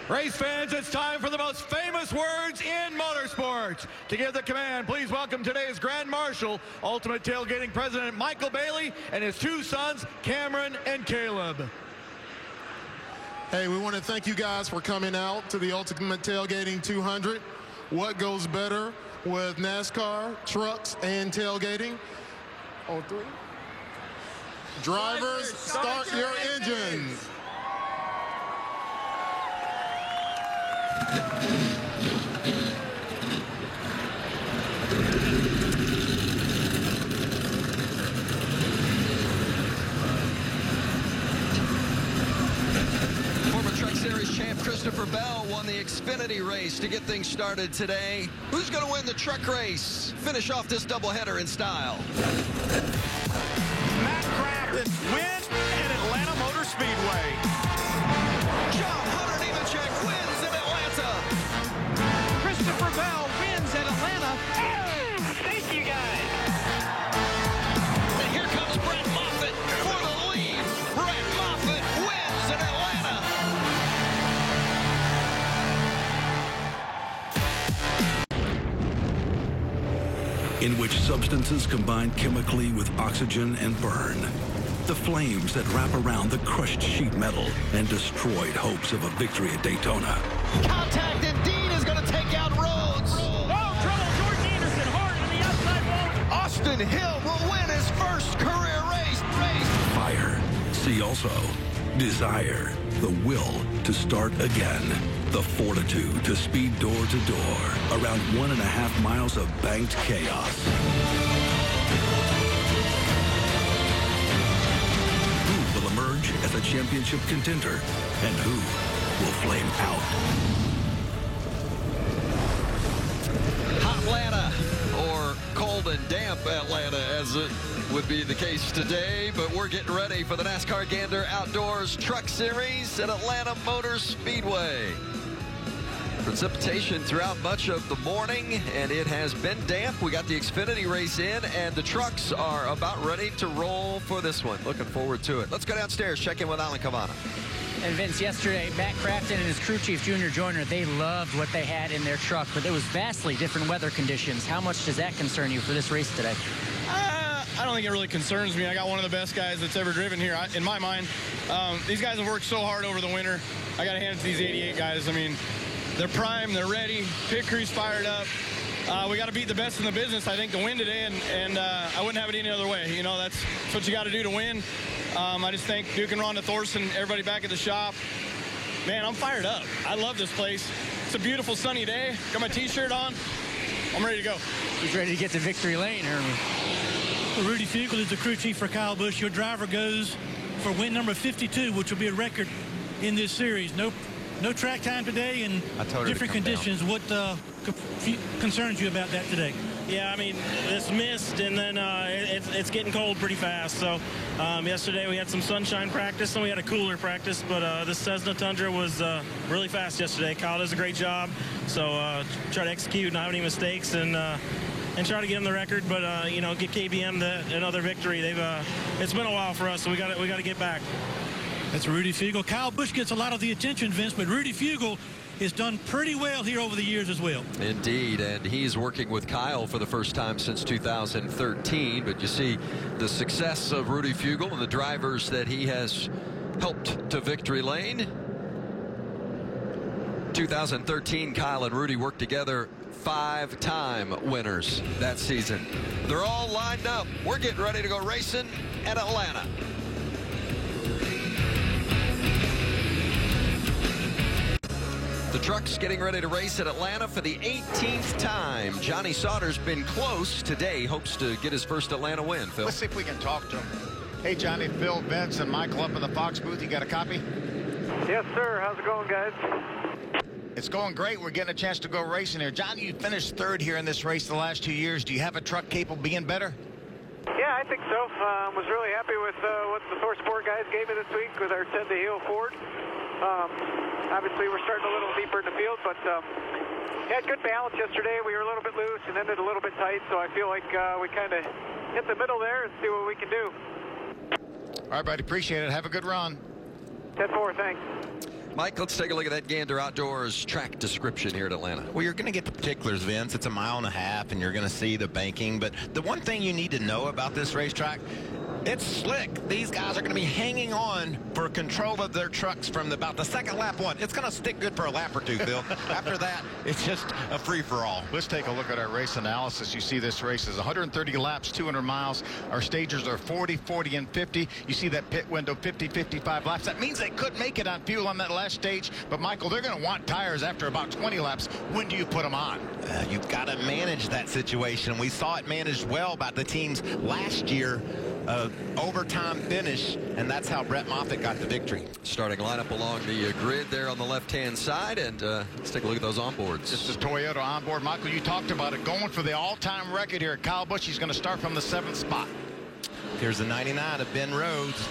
Race fans, it's time for the most famous words in motorsports. To give the command, please welcome today's Grand Marshal, Ultimate Tailgating President Michael Bailey, and his two sons, Cameron and Caleb. Hey, we want to thank you guys for coming out to the Ultimate Tailgating 200. What goes better with NASCAR, trucks, and tailgating? On three. Drivers, start your engines. Former Truck Series champ Christopher Bell won the Xfinity race to get things started today. Who's going to win the truck race? Finish off this doubleheader in style. Matt Crafton wins at Atlanta Motor Speedway. John Hunter Nemechek wins in Atlanta. Christopher Bell wins at Atlanta. Thank you, guys. And here comes Brett Moffitt for the lead. Brett Moffitt wins in Atlanta. In which substances combine chemically with oxygen and burn. The flames that wrap around the crushed sheet metal and destroyed hopes of a victory at Daytona. Contact, and Dean is going to take out Rhodes. Oh, trouble. Jordan Anderson hard on the outside wall. Austin Hill will win his first career race. Fire. See also desire, the will to start again. The fortitude to speed door to door around 1.5 miles of banked chaos. Who will emerge as a championship contender and who will flame out? Hot Atlanta, or cold and damp Atlanta, as it would be the case today, but we're getting ready for the NASCAR Gander Outdoors Truck Series at Atlanta Motor Speedway. Precipitation throughout much of the morning, and it has been damp. We got the Xfinity race in, and the trucks are about ready to roll for this one. Looking forward to it. Let's go downstairs, check in with Alan Cavana. And Vince, yesterday, Matt Crafton and his crew chief, Junior Joyner, they loved what they had in their truck, but it was vastly different weather conditions. How much does that concern you for this race today? I don't think it really concerns me. I got one of the best guys that's ever driven here. In my mind, these guys have worked so hard over the winter. I got to hand it to these 88 guys. I mean, they're primed, they're ready, pit crew's fired up. We got to beat the best in the business, I think, to win today, and I wouldn't have it any other way. You know, that's what you got to do to win. I just thank Duke and Rhonda Thorson, everybody back at the shop. Man, I'm fired up. I love this place. It's a beautiful sunny day. Got my T-shirt on. I'm ready to go. He's ready to get to victory lane, Herman. Rudy Fugle is the crew chief for Kyle Busch. Your driver goes for win number 52, which will be a record in this series. No track time today and different conditions. What concerns you about that today? Yeah, I mean, this mist, and then it's getting cold pretty fast. So yesterday we had some sunshine practice and we had a cooler practice, but this Cessna Tundra was really fast yesterday. Kyle does a great job, so try to execute, not have any mistakes, and try to get him the record, but you know, get KBM another victory. It's been a while for us, so we got to get back. That's Rudy Fugle. Kyle Busch gets a lot of the attention, Vince, but Rudy Fugle has done pretty well here over the years as well. Indeed, and he's working with Kyle for the first time since 2013, but you see the success of Rudy Fugle and the drivers that he has helped to victory lane. 2013, Kyle and Rudy worked together, 5-time winners that season. They're all lined up. We're getting ready to go racing at Atlanta. The truck's getting ready to race at Atlanta for the 18th time. Johnny Sauter's been close today, hopes to get his first Atlanta win. Phil? Let's see if we can talk to him. Hey, Johnny, Phil, Vince, and Michael up in the Fox booth. You got a copy? Yes, sir. How's it going, guys? It's going great. We're getting a chance to go racing here. Johnny, you finished third here in this race the last 2 years. Do you have a truck capable of being better? Yeah, I think so. Was really happy with what the Thor Sport guys gave me this week with our 10 to heel Ford. Obviously, we're starting a little deeper in the field, but had good balance yesterday. We were a little bit loose and ended a little bit tight, so I feel like we kind of hit the middle there and see what we can do. All right, buddy. Appreciate it. Have a good run. 10-4, thanks. Mike, let's take a look at that Gander Outdoors track description here at Atlanta. Well, you're going to get the particulars, Vince. It's a 1.5 miles, and you're going to see the banking. But the one thing you need to know about this racetrack, it's slick. These guys are going to be hanging on for control of their trucks from about the second lap one. It's going to stick good for a lap or two, Phil. After that, it's just a free-for-all. Let's take a look at our race analysis. You see this race is 130 laps, 200 miles. Our stagers are 40, 40, and 50. You see that pit window, 50, 55 laps. That means they could make it on fuel on that last stage. But, Michael, they're going to want tires after about 20 laps. When do you put them on? You've got to manage that situation. We saw it managed well by the teams last year. Overtime finish, and that's how Brett Moffitt got the victory. Starting lineup along the grid there on the left-hand side, and let's take a look at those onboards. This is Toyota onboard. Michael, you talked about it, going for the all-time record here. Kyle Busch, he's going to start from the 7th spot. Here's the 99 of Ben Rhodes.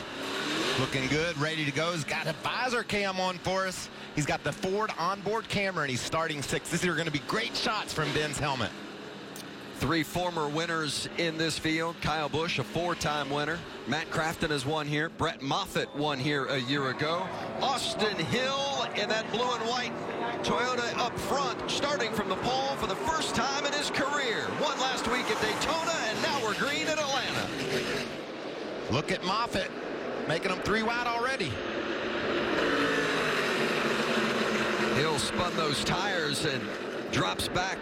Looking good, ready to go. He's got a visor cam on for us. He's got the Ford onboard camera, and he's starting 6th. These are going to be great shots from Ben's helmet. 3 former winners in this field. Kyle Busch, a 4-time winner. Matt Crafton has won here. Brett Moffitt won here a year ago. Austin Hill in that blue and white Toyota up front, starting from the pole for the first time in his career. Won last week at Daytona, and now we're green at Atlanta. Look at Moffitt, making them 3 wide already. Hill spun those tires and drops back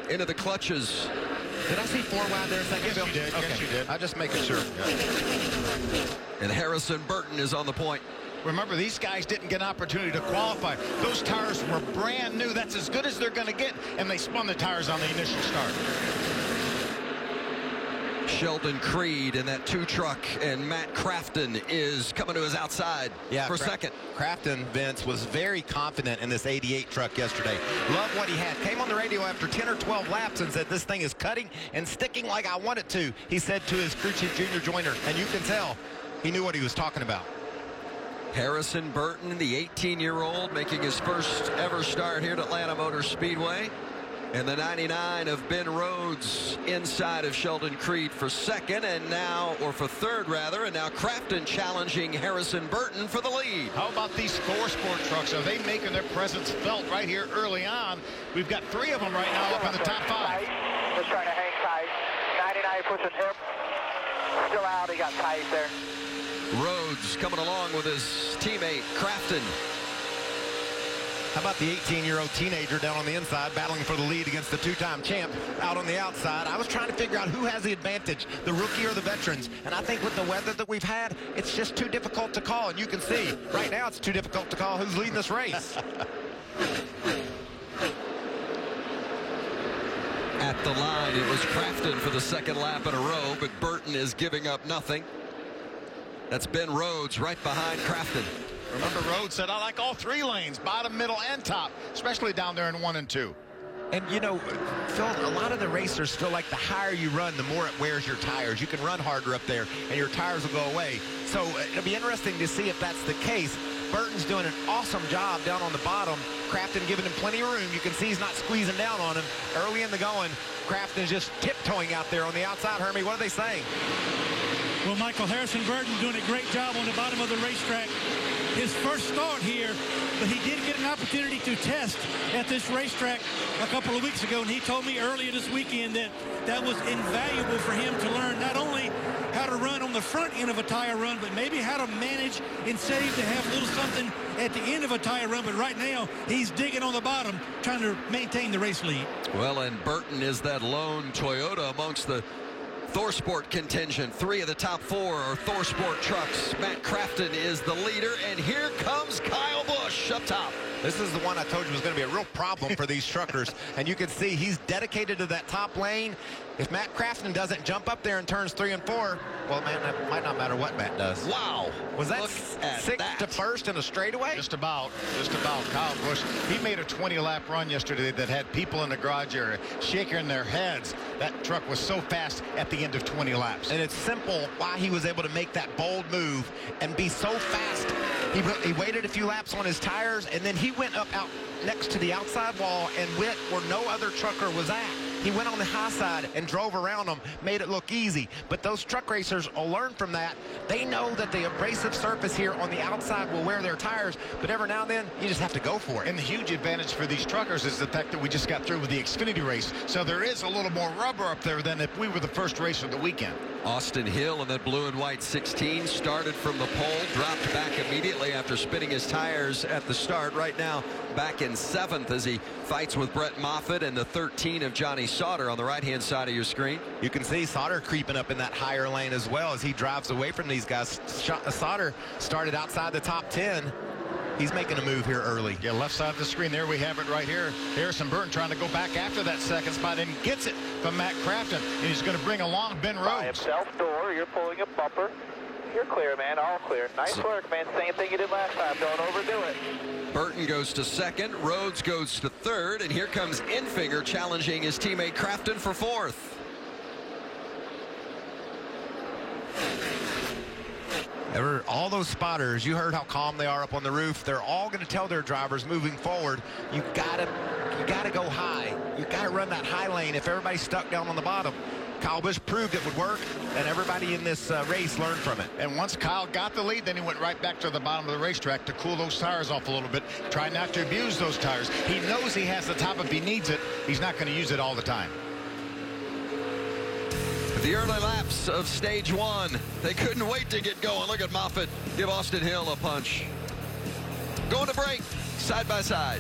into the clutches. Did I see 4 wide there a second? Yes, you did. Okay. Yes, you did. I'm just making sure. And Harrison Burton is on the point. Remember, these guys didn't get an opportunity to qualify. Those tires were brand new. That's as good as they're going to get, and they spun the tires on the initial start. Sheldon Creed in that 2 truck, and Matt Crafton is coming to his outside for second. Crafton, Vince, was very confident in this 88 truck yesterday. Loved what he had. Came on the radio after 10 or 12 laps and said, this thing is cutting and sticking like I want it to. He said to his crew chief, Junior Joyner, and you can tell he knew what he was talking about. Harrison Burton, the 18-year-old, making his first ever start here at Atlanta Motor Speedway. And the 99 of Ben Rhodes inside of Sheldon Creed for second, and now, or for third rather, and now Crafton challenging Harrison Burton for the lead. How about these four-sport trucks? Are they making their presence felt right here early on? We've got 3 of them right now up in the top 5. Just trying to hang tight. 99 pushing hip. Still out. He got tight there. Rhodes coming along with his teammate Crafton. How about the 18-year-old teenager down on the inside battling for the lead against the 2-time champ out on the outside? I was trying to figure out who has the advantage, the rookie or the veterans. And I think with the weather that we've had, it's just too difficult to call. And you can see right now it's too difficult to call who's leading this race. At the line, it was Crafton for the second lap in a row, but Burton is giving up nothing. That's Ben Rhodes right behind Crafton. Remember, Rhodes said, I like all 3 lanes, bottom, middle, and top, especially down there in 1 and 2. And, you know, Phil, a lot of the racers feel like the higher you run, the more it wears your tires. You can run harder up there, and your tires will go away. So it'll be interesting to see if that's the case. Burton's doing an awesome job down on the bottom. Crafton giving him plenty of room. You can see he's not squeezing down on him. Early in the going, Crafton's just tiptoeing out there on the outside. Hermie, what are they saying? Well, Michael, Harrison Burton doing a great job on the bottom of the racetrack. His first start here, but he did get an opportunity to test at this racetrack a couple of weeks ago, and he told me earlier this weekend that that was invaluable for him to learn not only how to run on the front end of a tire run, but maybe how to manage and save to have a little something at the end of a tire run. But right now, he's digging on the bottom, trying to maintain the race lead. Well, and Burton is that lone Toyota amongst the ThorSport contingent. 3 of the top 4 are ThorSport trucks. Matt Crafton is the leader, and here comes Kyle Busch up top. This is the one I told you was going to be a real problem for these truckers. And you can see he's dedicated to that top lane. If Matt Crafton doesn't jump up there in turns 3 and 4, well, man, that might not matter what Matt does. Wow. Was that 6th to 1st in a straightaway? Just about. Kyle Busch, he made a 20-lap run yesterday that had people in the garage area shaking their heads. That truck was so fast at the end of 20 laps. And it's simple why he was able to make that bold move and be so fast. He waited a few laps on his tires, and then he went up out next to the outside wall and went where no other trucker was at. He went on the high side and drove around them, made it look easy. But those truck racers will learn from that. They know that the abrasive surface here on the outside will wear their tires, but every now and then, you just have to go for it. And the huge advantage for these truckers is the fact that we just got through with the Xfinity race. So there is a little more rubber up there than if we were the first race of the weekend. Austin Hill in that blue and white 16 started from the pole, dropped back immediately after spinning his tires at the start. Right now back in 7th as he fights with Brett Moffitt and the 13 of Johnny Sauter on the right-hand side of your screen. You can see Sauter creeping up in that higher lane as well as he drives away from these guys. Sauter started outside the top 10. He's making a move here early. Yeah, left side of the screen there. We have it right here. Harrison Burton trying to go back after that second spot and gets it from Matt Crafton. And he's going to bring along Ben Rhodes. By himself, door. You're pulling a bumper. You're clear, man. All clear. Nice work, man. Same thing you did last time. Don't overdo it. Burton goes to 2nd. Rhodes goes to 3rd. And here comes Enfinger challenging his teammate Crafton for 4th. All those spotters, you heard how calm they are up on the roof. They're all going to tell their drivers moving forward, you gotta go high. You gotta run that high lane if everybody's stuck down on the bottom. Kyle Busch proved it would work, and everybody in this race learned from it. And once Kyle got the lead, then he went right back to the bottom of the racetrack to cool those tires off a little bit. Try not to abuse those tires. He knows he has the top if he needs it. He's not going to use it all the time. The early laps of stage 1. They couldn't wait to get going. Look at Moffitt give Austin Hill a punch. Going to break, side by side.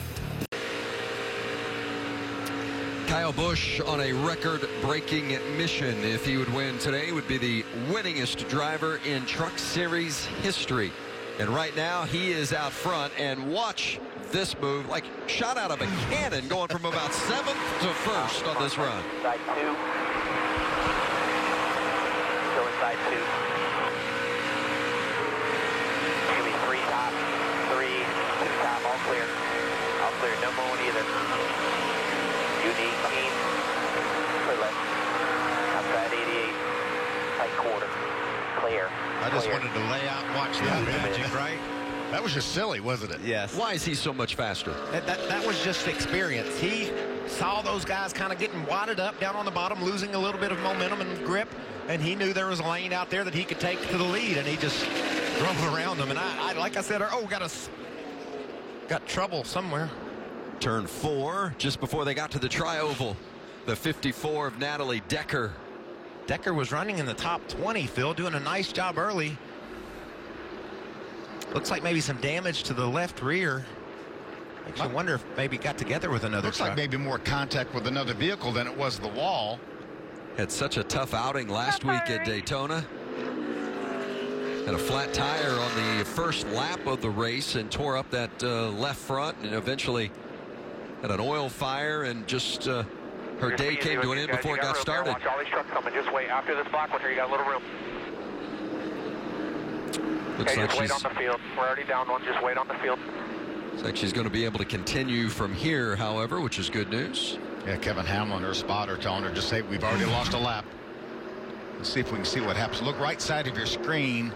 Kyle Busch on a record-breaking mission. If he would win today, would be the winningest driver in Truck Series history. And right now, he is out front. And watch this move, like shot out of a cannon, going from about 7th to 1st on this run. Side 2. Still inside 2. Give me 3 top, 3, 2 top, all clear. All clear, no moan either. Unique, keen, clear left. Outside 88, tight quarter, clear. I just wanted to lay out and watch that magic, right? That was just silly, wasn't it? Yes. Why is he so much faster? That was just experience. He saw those guys kind of getting wadded up down on the bottom, losing a little bit of momentum and grip, and he knew there was a lane out there that he could take to the lead, and he just drove around them. And I like I said, got trouble somewhere. Turn 4, just before they got to the tri-oval. The 54 of Natalie Decker. Decker was running in the top 20, Phil, doing a nice job early. Looks like maybe some damage to the left rear. Makes you wonder if maybe got together with another Looks truck. like maybe more contact with another vehicle than it was the wall. Had such a tough outing last week at Daytona. Had a flat tire on the first lap of the race and tore up that left front, and eventually had an oil fire, and just her day came to an end before it got started. Watch all these trucks coming. Just wait. After this black one here, you got a little room. Looks like just wait on the field. We're already down one. Just wait on the field. Looks like she's going to be able to continue from here, however, which is good news. Yeah, Kevin Hamlin, her spotter, telling her, just say, we've already lost a lap. Let's see if we can see what happens. Look right side of your screen.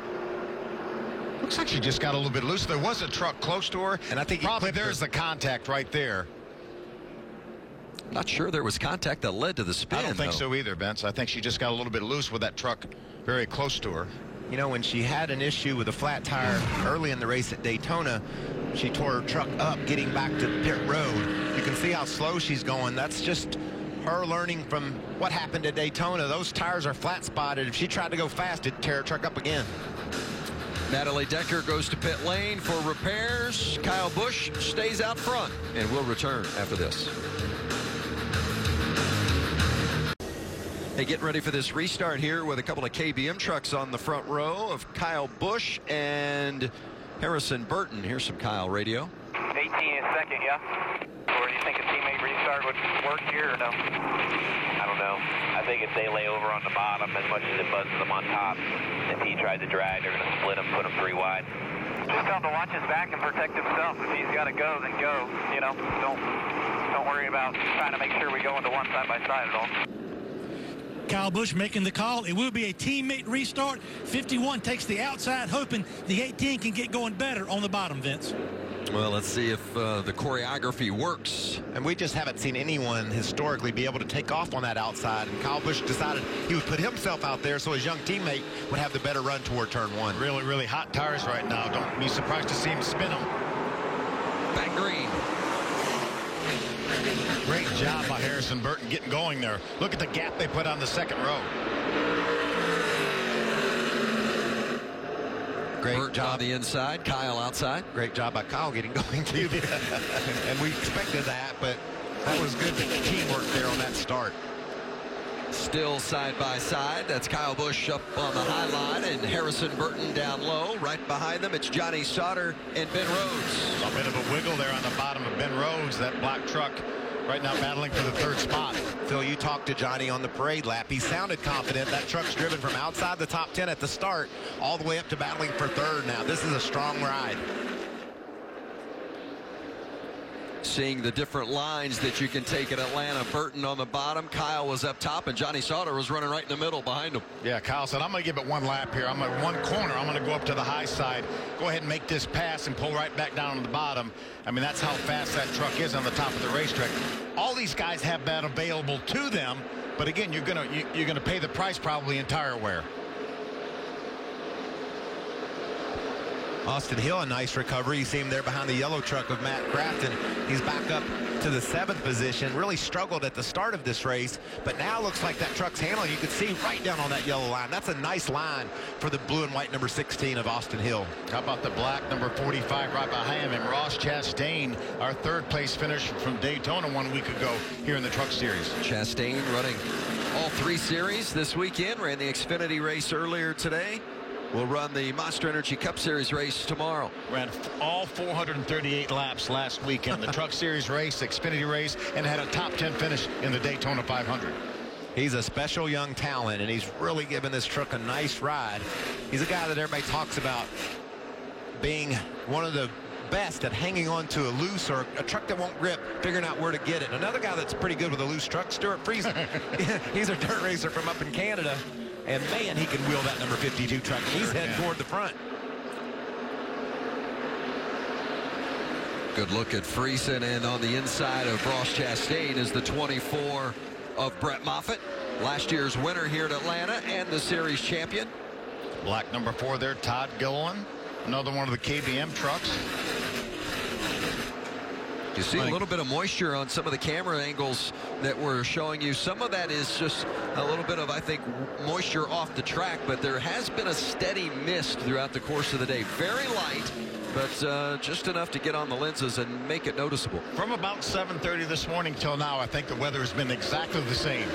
Looks like she just got a little bit loose. There was a truck close to her, and I think probably there's the contact right there. Not sure there was contact that led to the spin. I don't think so either, Vince. I think she just got a little bit loose with that truck very close to her. You know, when she had an issue with a flat tire early in the race at Daytona, she tore her truck up getting back to pit road. You can see how slow she's going. That's just her learning from what happened at Daytona. Those tires are flat spotted. If she tried to go fast, it'd tear her truck up again. Natalie Decker goes to pit lane for repairs. Kyle Busch stays out front, and will return after this. Hey, getting ready for this restart here with a couple of KBM trucks on the front row of Kyle Busch and Harrison Burton. Here's some Kyle radio. 18 in second, yeah? Or do you think a teammate restart would work here or no? I don't know. I think if they lay over on the bottom as much as it buzzes them on top, if he tried to drag, they're going to split him, put him 3 wide. Just tell him to watch his back and protect himself. If he's got to go, then go. You know, don't worry about trying to make sure we go into one side by side at all. Kyle Busch making the call. It will be a teammate restart. 51 takes the outside, hoping the 18 can get going better on the bottom, Vince. Well, let's see if the choreography works. And we just haven't seen anyone historically be able to take off on that outside. And Kyle Busch decided he would put himself out there so his young teammate would have the better run toward turn 1. Really, really hot tires right now. Don't be surprised to see him spin them. Back green. Great job by Harrison Burton getting going there. Look at the gap they put on the second row. Great job on the inside, Kyle outside. Great job by Kyle getting going too. And we expected that, but that was good teamwork there on that start. Still side by side. That's Kyle Busch up on the high line and Harrison Burton down low. Right behind them, it's Johnny Sauter and Ben Rhodes. A bit of a wiggle there on the bottom of Ben Rhodes, that black truck. Right now battling for the 3rd spot. Phil, you talked to Johnny on the parade lap. He sounded confident. That truck's driven from outside the top 10 at the start all the way up to battling for 3rd now. This is a strong ride. Seeing the different lines that you can take at Atlanta. Burton on the bottom, Kyle was up top, and Johnny Sauter was running right in the middle behind him. Yeah, Kyle said, I'm going to give it one lap here. I'm at one corner. I'm going to go up to the high side, go ahead and make this pass and pull right back down on the bottom. I mean, that's how fast that truck is on the top of the racetrack. All these guys have that available to them, but again, you're going to pay the price probably in tire wear. Austin Hill, a nice recovery. You see him there behind the yellow truck of Matt Crafton. He's back up to the 7th position. Really struggled at the start of this race, but now looks like that truck's handling. You can see right down on that yellow line. That's a nice line for the blue and white number 16 of Austin Hill. How about the black number 45 right behind him? Ross Chastain, our 3rd place finish from Daytona 1 week ago here in the Truck Series. Chastain running all 3 series this weekend. Ran the Xfinity race earlier today. We'll run the Monster Energy Cup Series race tomorrow. Ran all 438 laps last weekend. The Truck Series race, Xfinity race, and had a top 10 finish in the Daytona 500. He's a special young talent, and he's really given this truck a nice ride. He's a guy that everybody talks about being one of the best at hanging on to a loose or a truck that won't grip, figuring out where to get it. Another guy that's pretty good with a loose truck, Stuart Friesen. He's a dirt racer from up in Canada. And man, he can wheel that number 52 truck. He's heading toward the front. Good look at Friesen, and on the inside of Ross Chastain is the 24 of Brett Moffitt, last year's winner here at Atlanta and the series champion. Black number 4 there, Todd Gilliland, another one of the KBM trucks. You see a little bit of moisture on some of the camera angles that we're showing you. Some of that is just a little bit of, I think, moisture off the track, but there has been a steady mist throughout the course of the day. Very light, but just enough to get on the lenses and make it noticeable. From about 7:30 this morning till now, I think the weather has been exactly the same.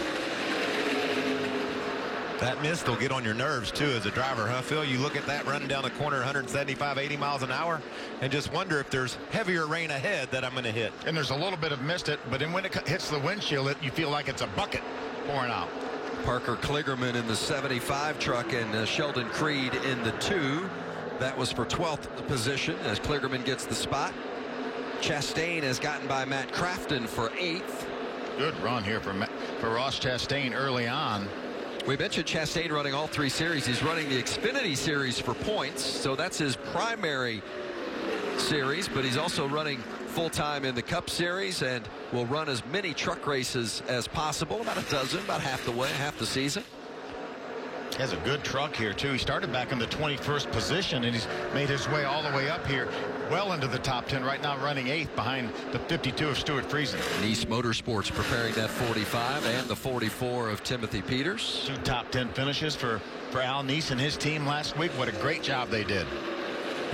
That mist will get on your nerves, too, as a driver, huh, Phil? You look at that running down the corner 175, 80 miles an hour and just wonder if there's heavier rain ahead that I'm going to hit. And there's a little bit of mist, but then when it hits the windshield, you feel like it's a bucket pouring out. Parker Kligerman in the 75 truck and Sheldon Creed in the 2. That was for 12th position as Kligerman gets the spot. Chastain has gotten by Matt Crafton for 8th. Good run here for Ross Chastain early on. We mentioned Chastain running all 3 series. He's running the Xfinity series for points, so that's his primary series, but he's also running full-time in the Cup Series and will run as many truck races as possible, about a dozen, about half the way, half the season. He has a good truck here, too. He started back in the 21st position, and he's made his way all the way up here, well into the top 10, right now running 8th behind the 52 of Stuart Friesen. Nice Motorsports preparing that 45 and the 44 of Timothy Peters. 2 top 10 finishes for Al Neese and his team last week. What a great job they did.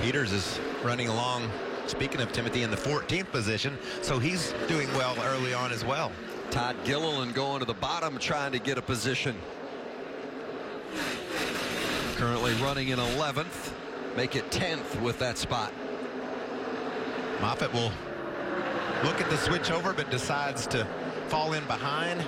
Peters is running along, speaking of Timothy, in the 14th position, so he's doing well early on as well. Todd Gilliland going to the bottom, trying to get a position. Currently running in 11th, make it 10th with that spot. Moffitt will look at the switch over, but decides to fall in behind.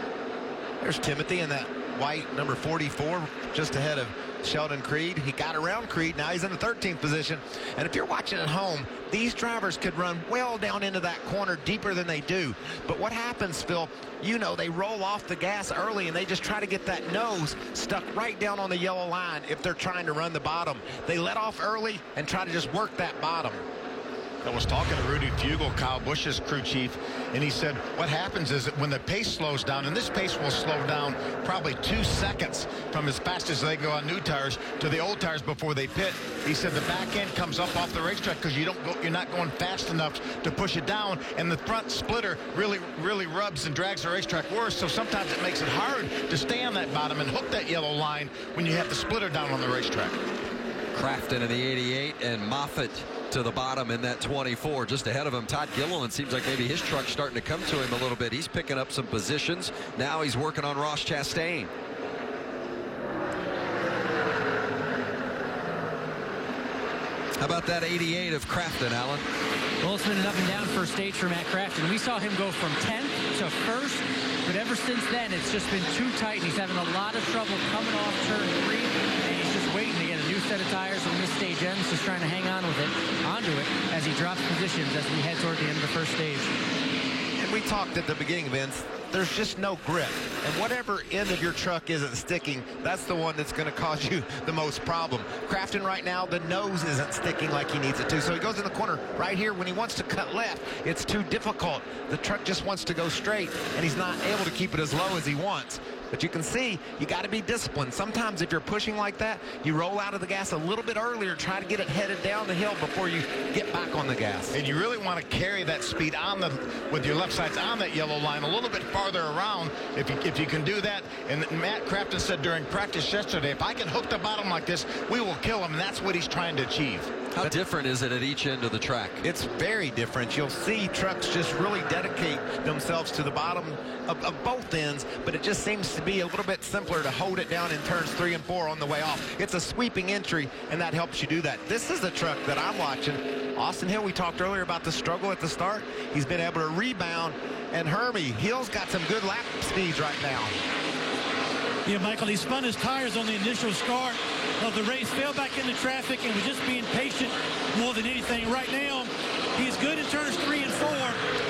There's Timothy in that white number 44, just ahead of Sheldon Creed. He got around Creed. Now he's in the 13th position. And if you're watching at home, these drivers could run well down into that corner deeper than they do. But what happens, Phil, you know, they roll off the gas early and they just try to get that nose stuck right down on the yellow line if they're trying to run the bottom. They let off early and try to just work that bottom. I was talking to Rudy Fugle, Kyle Busch's crew chief, and he said what happens is that when the pace slows down, and this pace will slow down probably 2 seconds from as fast as they go on new tires to the old tires before they pit. He said the back end comes up off the racetrack because you're not going fast enough to push it down, and the front splitter really rubs and drags the racetrack worse. So sometimes it makes it hard to stay on that bottom and hook that yellow line when you have the splitter down on the racetrack. Crafton in the 88 and Moffitt to the bottom in that 24. Just ahead of him, Todd Gilliland seems like maybe his truck's starting to come to him a little bit. He's picking up some positions. Now he's working on Ross Chastain. How about that 88 of Crafton, Alan? Well, it's been an up and down first stage for Matt Crafton. We saw him go from 10th to 1st, but ever since then, it's just been too tight, and he's having a lot of trouble coming off turn 3, and he's just waiting to get a new set of tires when this stage ends, just trying to hang on with it, onto it, as he drops positions as we head toward the end of the first stage. And we talked at the beginning, Vince, there's just no grip. And whatever end of your truck isn't sticking, that's the one that's going to cause you the most problem. Crafton right now, the nose isn't sticking like he needs it to. So he goes in the corner right here. When he wants to cut left, it's too difficult. The truck just wants to go straight, and he's not able to keep it as low as he wants. But you can see, you got to be disciplined. Sometimes if you're pushing like that, you roll out of the gas a little bit earlier, try to get it headed down the hill before you get back on the gas. And you really want to carry that speed on with your left sides on that yellow line a little bit farther around if you can do that. And Matt Crafton said during practice yesterday, if I can hook the bottom like this, we will kill him, and that's what he's trying to achieve. How different is it at each end of the track? It's very different. You'll see trucks just really dedicate themselves to the bottom of both ends, but it just seems to be a little bit simpler to hold it down in turns 3 and 4 on the way off. It's a sweeping entry, and that helps you do that. This is the truck that I'm watching. Austin Hill, we talked earlier about the struggle at the start. He's been able to rebound, and Hermie Hill's got some good lap speeds right now. Yeah, Michael, he spun his tires on the initial start of the race, fell back into traffic, and was just being patient more than anything. Right now, he's good in turns 3 and 4,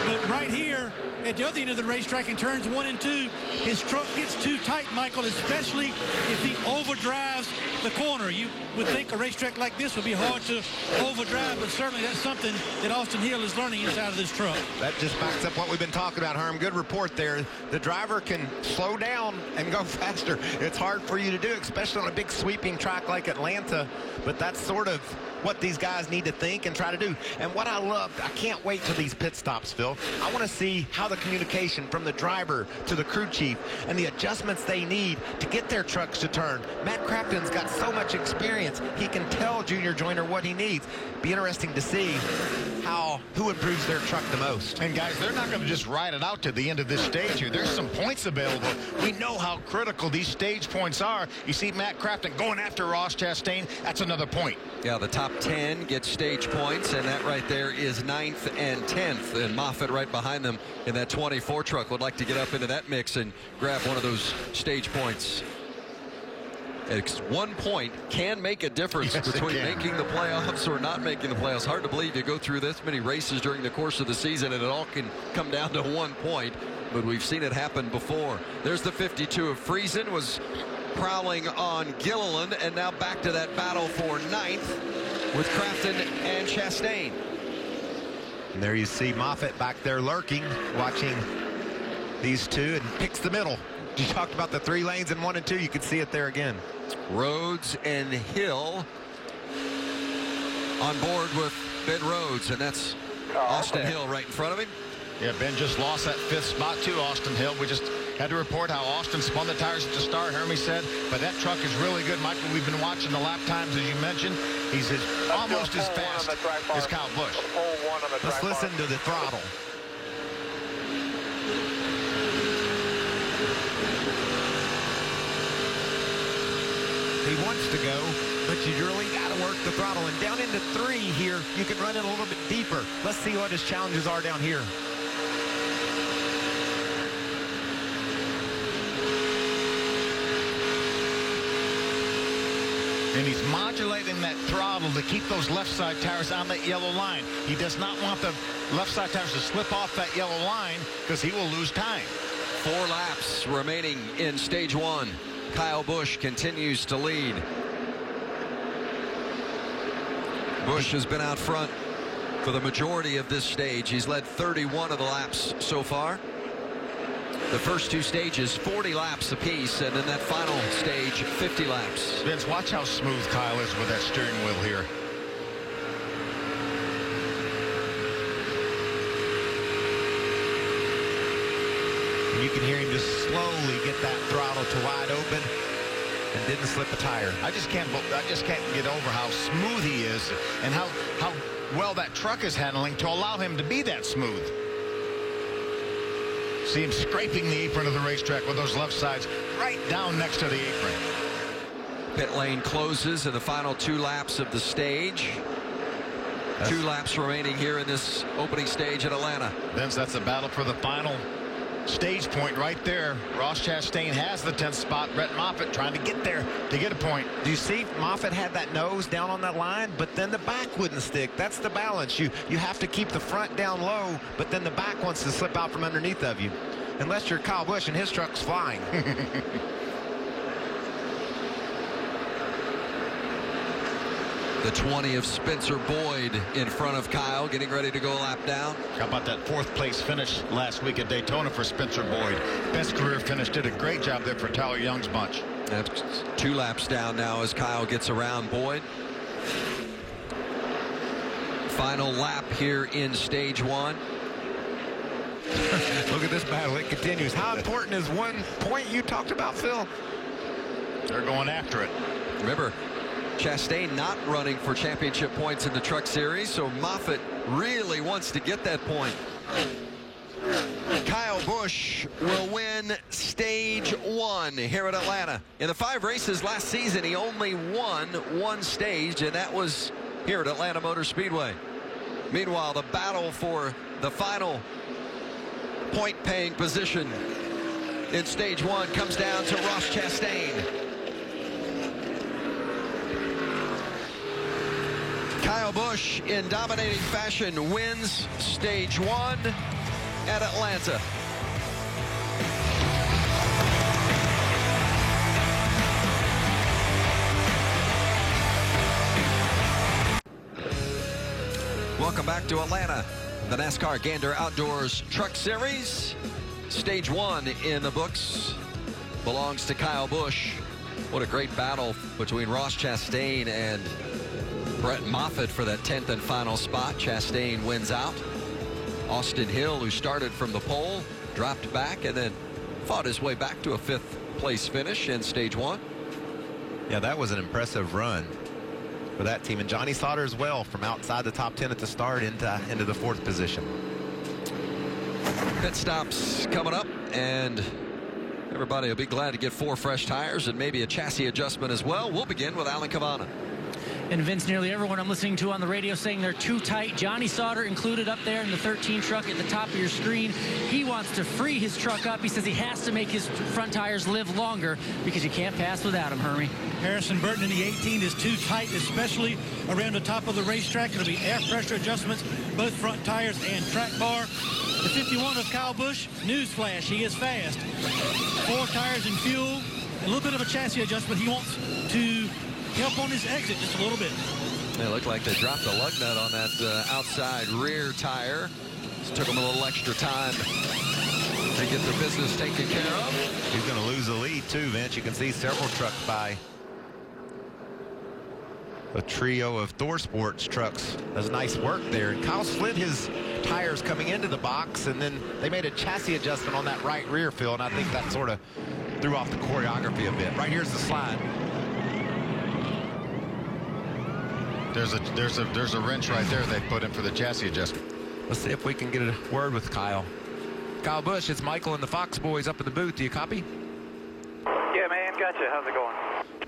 but right here at the other end of the racetrack in turns 1 and 2, his truck gets too tight, Michael, especially if he overdrives the corner. You would think a racetrack like this would be hard to overdrive, but certainly that's something that Austin Hill is learning inside of this truck. That just backs up what we've been talking about, Herm. Good report there. The driver can slow down and go faster. It's hard for you to do, especially on a big sweeping track like Atlanta, but that's sort of what these guys need to think and try to do. And what I love, I can't wait till these pit stops, Phil. I want to see how the communication from the driver to the crew chief and the adjustments they need to get their trucks to turn. Matt Crafton's got so much experience. He can tell Junior Joyner what he needs. Be interesting to see who improves their truck the most. And guys, they're not going to just ride it out to the end of this stage here. There's some points available. We know how critical these stage points are. You see Matt Crafton going after Ross Chastain. That's another point. Yeah, the top 10 get stage points, and that right there is 9th and 10th. And Moffitt right behind them in that 24 truck would like to get up into that mix and grab one of those stage points. It's 1 point can make a difference between making the playoffs or not making the playoffs. Hard to believe you go through this many races during the course of the season and it all can come down to 1 point, but we've seen it happen before. There's the 52 of Friesen, was prowling on Gilliland, and now back to that battle for 9th with Crafton and Chastain. And there you see Moffitt back there lurking, watching these two, and picks the middle. You talked about the 3 lanes in 1 and 2. You can see it there again. Rhodes and Hill on board with Ben Rhodes, and that's Austin Hill right in front of him. Yeah, Ben just lost that 5th spot to Austin Hill. We just had to report how Austin spun the tires at the start, Hermie said, but that truck is really good. Michael, we've been watching the lap times, as you mentioned. He's almost as fast as Kyle Busch. Let's listen to the throttle. He wants to go, but you really got to work the throttle. And down into 3 here, you can run it a little bit deeper. Let's see what his challenges are down here. And he's modulating that throttle to keep those left side tires on that yellow line. He does not want the left side tires to slip off that yellow line because he will lose time. 4 laps remaining in stage 1. Kyle Busch continues to lead. Busch has been out front for the majority of this stage. He's led 31 of the laps so far. The first two stages, 40 laps apiece, and in that final stage, 50 laps. Vince, watch how smooth Kyle is with that steering wheel here. And you can hear him just slowly get that throttle to wide open and didn't slip a tire. I just can't get over how smooth he is and how well that truck is handling to allow him to be that smooth. See him scraping the apron of the racetrack with those left sides right down next to the apron. Pit lane closes in the final 2 laps of the stage. 2 laps remaining here in this opening stage at Atlanta. Vince, that's a battle for the final stage point right there. Ross Chastain has the 10th spot. Brett Moffitt trying to get there to get a point. Do you see Moffitt had that nose down on that line, but then the back wouldn't stick? That's the balance. You have to keep the front down low, but then the back wants to slip out from underneath of you. Unless you're Kyle Busch and his truck's flying. The 20 of Spencer Boyd in front of Kyle, getting ready to go a lap down. How about that 4th place finish last week at Daytona for Spencer Boyd? Best career finish. Did a great job there for Tyler Young's bunch. That's 2 laps down now as Kyle gets around Boyd. Final lap here in stage 1. Look at this battle. It continues. How important is one point you talked about, Phil? They're going after it. Remember, Chastain not running for championship points in the Truck Series, so Moffitt really wants to get that point. Kyle Busch will win stage 1 here at Atlanta. In the 5 races last season, he only won 1 stage, and that was here at Atlanta Motor Speedway. Meanwhile, the battle for the final point-paying position in stage 1 comes down to Ross Chastain. Kyle Busch, in dominating fashion, wins stage 1 at Atlanta. Welcome back to Atlanta. The NASCAR Gander Outdoors Truck Series. Stage 1 in the books belongs to Kyle Busch. What a great battle between Ross Chastain and Brett Moffitt for that 10th and final spot. Chastain wins out. Austin Hill, who started from the pole, dropped back and then fought his way back to a 5th place finish in stage 1. Yeah, that was an impressive run for that team. And Johnny Sauter as well, from outside the top 10 at the start into the 4th position. Pit stops coming up, and everybody will be glad to get 4 fresh tires and maybe a chassis adjustment as well. We'll begin with Alan Cavana. And Vince, nearly everyone I'm listening to on the radio saying they're too tight. Johnny Sauter included up there in the 13 truck at the top of your screen. He wants to free his truck up. He says he has to make his front tires live longer because you can't pass without him, Hermie. Harrison Burton in the 18 is too tight, especially around the top of the racetrack. It'll be air pressure adjustments, both front tires and track bar. The 51 of Kyle Busch, newsflash, he is fast. 4 tires and fuel, a little bit of a chassis adjustment. He wants to help on his exit just a little bit. It looked like they dropped a lug nut on that outside rear tire. Just took them a little extra time to get their business taken care of. He's going to lose the lead too, Vince. You can see several trucks by a trio of Thor Sports trucks. Does nice work there. And Kyle slid his tires coming into the box, and then they made a chassis adjustment on that right rear, Phil, and I think that sort of threw off the choreography a bit. Right here's the slide. There's a wrench right there they put in for the chassis adjustment. Let's see if we can get a word with Kyle. Kyle Busch, it's Michael and the Fox boys up in the booth. Do you copy? Yeah, man, gotcha. How's it going?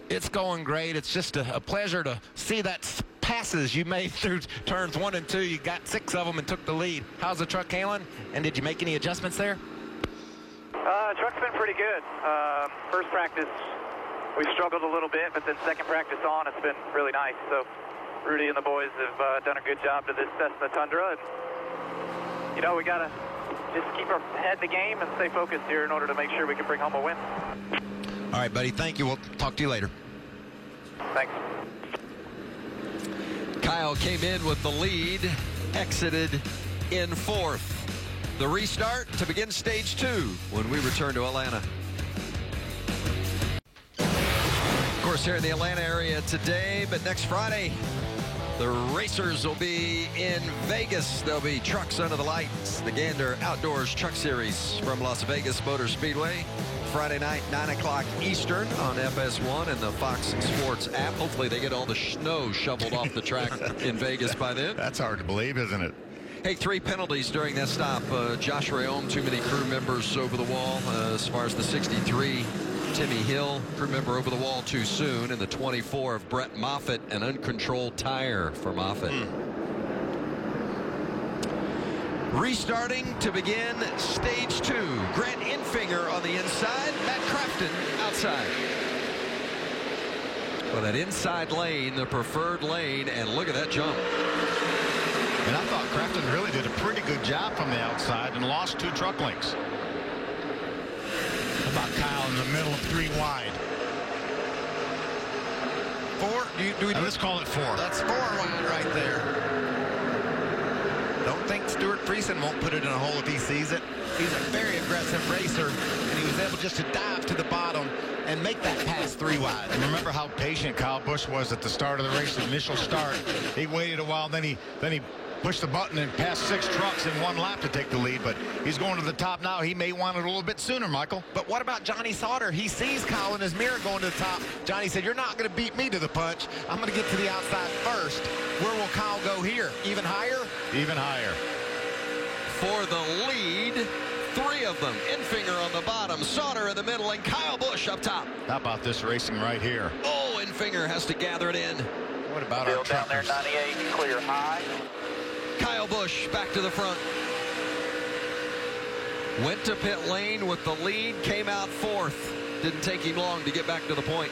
It's going great. It's just a pleasure to see that passes you made through turns 1 and 2. You got 6 of them and took the lead. How's the truck handling? And did you make any adjustments there? Truck's been pretty good. First practice, we struggled a little bit, but then second practice on, it's been really nice. So Rudy and the boys have done a good job to this Cessna Tundra. And, you know, we got to just keep our head in the game and stay focused here in order to make sure we can bring home a win. All right, buddy. Thank you. We'll talk to you later. Thanks. Kyle came in with the lead exited in 4th. The restart to begin stage 2 when we return to Atlanta. Of course, here in the Atlanta area today, but next Friday, the racers will be in Vegas. There'll be trucks under the lights. The Gander Outdoors Truck Series from Las Vegas Motor Speedway. Friday night, 9 o'clock Eastern on FS1 and the Fox Sports app. Hopefully they get all the snow shoveled off the track in Vegas by then. That's hard to believe, isn't it? Hey, 3 penalties during that stop. Josh Rayom, too many crew members over the wall. As far as the 63, Timmy Hill, crew member over the wall too soon. And the 24 of Brett Moffitt, an uncontrolled tire for Moffitt. Restarting to begin stage 2. Grant Enfinger on the inside, Matt Crafton outside. Well, that inside lane, the preferred lane, and look at that jump. And I thought Crafton really did a pretty good job from the outside and lost 2 truck links. How about Kyle in the middle of 3 wide? 4? Let's call it 4. That's 4 wide right there. Don't think Stuart Friesen won't put it in a hole if he sees it. He's a very aggressive racer, and he was able just to dive to the bottom and make that pass 3 wide. And remember how patient Kyle Busch was at the start of the race, the initial start. He waited a while, then he pushed the button and passed 6 trucks in 1 lap to take the lead, but he's going to the top now. He may want it a little bit sooner, Michael. But what about Johnny Sauter? He sees Kyle in his mirror going to the top. Johnny said, you're not going to beat me to the punch. I'm going to get to the outside first. Where will Kyle go here? Even higher? Even higher. For the lead, 3 of them. Enfinger on the bottom, Sauter in the middle, and Kyle Busch up top. How about this racing right here? Oh, Enfinger has to gather it in. What about Still our down there, truckers? 98, clear high. Kyle Busch back to the front. Went to pit lane with the lead, came out 4th. Didn't take him long to get back to the point.